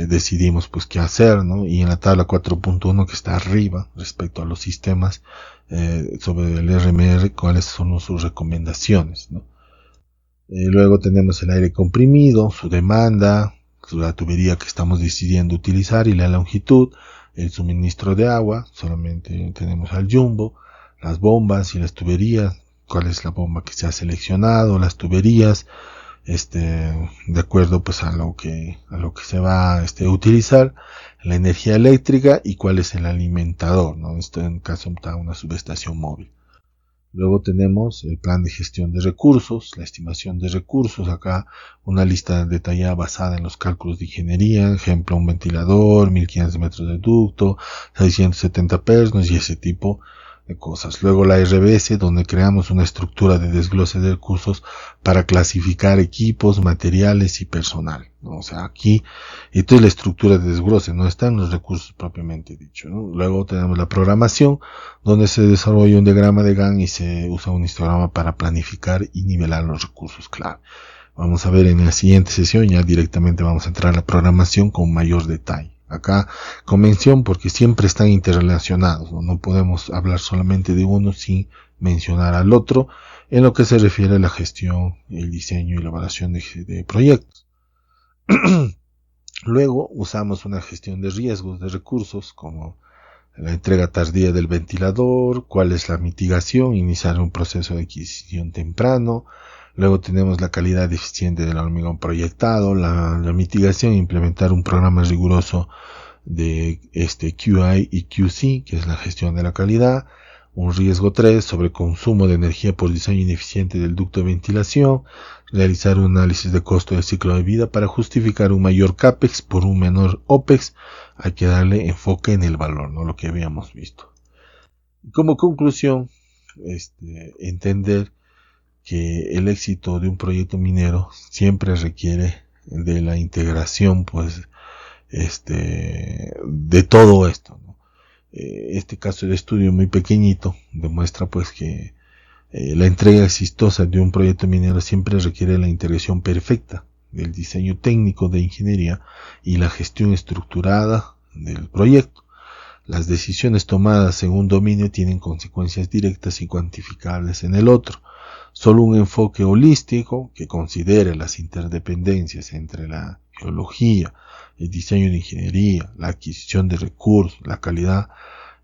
Decidimos pues qué hacer, ¿no? Y en la tabla 4.1 que está arriba respecto a los sistemas sobre el RMR, cuáles son sus recomendaciones, ¿no? Luego tenemos el aire comprimido, su demanda, la tubería que estamos decidiendo utilizar y la longitud, el suministro de agua, solamente tenemos al jumbo, las bombas y las tuberías, cuál es la bomba que se ha seleccionado, las tuberías, de acuerdo pues a lo que se va a utilizar, la energía eléctrica y cuál es el alimentador, ¿no? Esto en caso de una subestación móvil. Luego tenemos el plan de gestión de recursos, la estimación de recursos, acá una lista detallada basada en los cálculos de ingeniería, ejemplo un ventilador, 1500 metros de ducto, 670 pernos y ese tipo de cosas. Luego la RBS, donde creamos una estructura de desglose de recursos para clasificar equipos, materiales y personal, ¿no? O sea, aquí, esto es la estructura de desglose, no están los recursos propiamente dicho, ¿no? Luego tenemos la programación, donde se desarrolla un diagrama de Gantt y se usa un histograma para planificar y nivelar los recursos clave. Vamos a ver en la siguiente sesión, ya directamente vamos a entrar a la programación con mayor detalle. Acá con mención porque siempre están interrelacionados, ¿no? No podemos hablar solamente de uno sin mencionar al otro en lo que se refiere a la gestión, el diseño y elaboración de proyectos. Luego usamos una gestión de riesgos de recursos como la entrega tardía del ventilador, cuál es la mitigación, iniciar un proceso de adquisición temprano. Luego tenemos la calidad eficiente del hormigón proyectado, la mitigación, implementar un programa riguroso de QI y QC, que es la gestión de la calidad. Un riesgo 3, sobre consumo de energía por diseño ineficiente del ducto de ventilación. Realizar un análisis de costo del ciclo de vida para justificar un mayor CAPEX por un menor OPEX. Hay que darle enfoque en el valor, ¿no? Lo que habíamos visto. Como conclusión, entender que el éxito de un proyecto minero siempre requiere de la integración, pues, de todo esto, ¿no? Este caso de estudio muy pequeñito demuestra, pues, que La entrega exitosa de un proyecto minero siempre requiere la integración perfecta del diseño técnico de ingeniería y la gestión estructurada del proyecto. Las decisiones tomadas en un dominio tienen consecuencias directas y cuantificables en el otro. Solo un enfoque holístico que considere las interdependencias entre la geología, el diseño de ingeniería, la adquisición de recursos, la calidad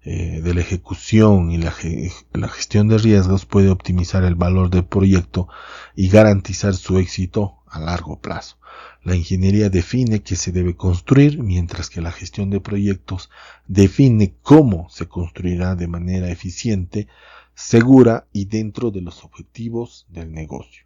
de la ejecución y la gestión de riesgos puede optimizar el valor del proyecto y garantizar su éxito a largo plazo. La ingeniería define qué se debe construir, mientras que la gestión de proyectos define cómo se construirá de manera eficiente, segura y dentro de los objetivos del negocio.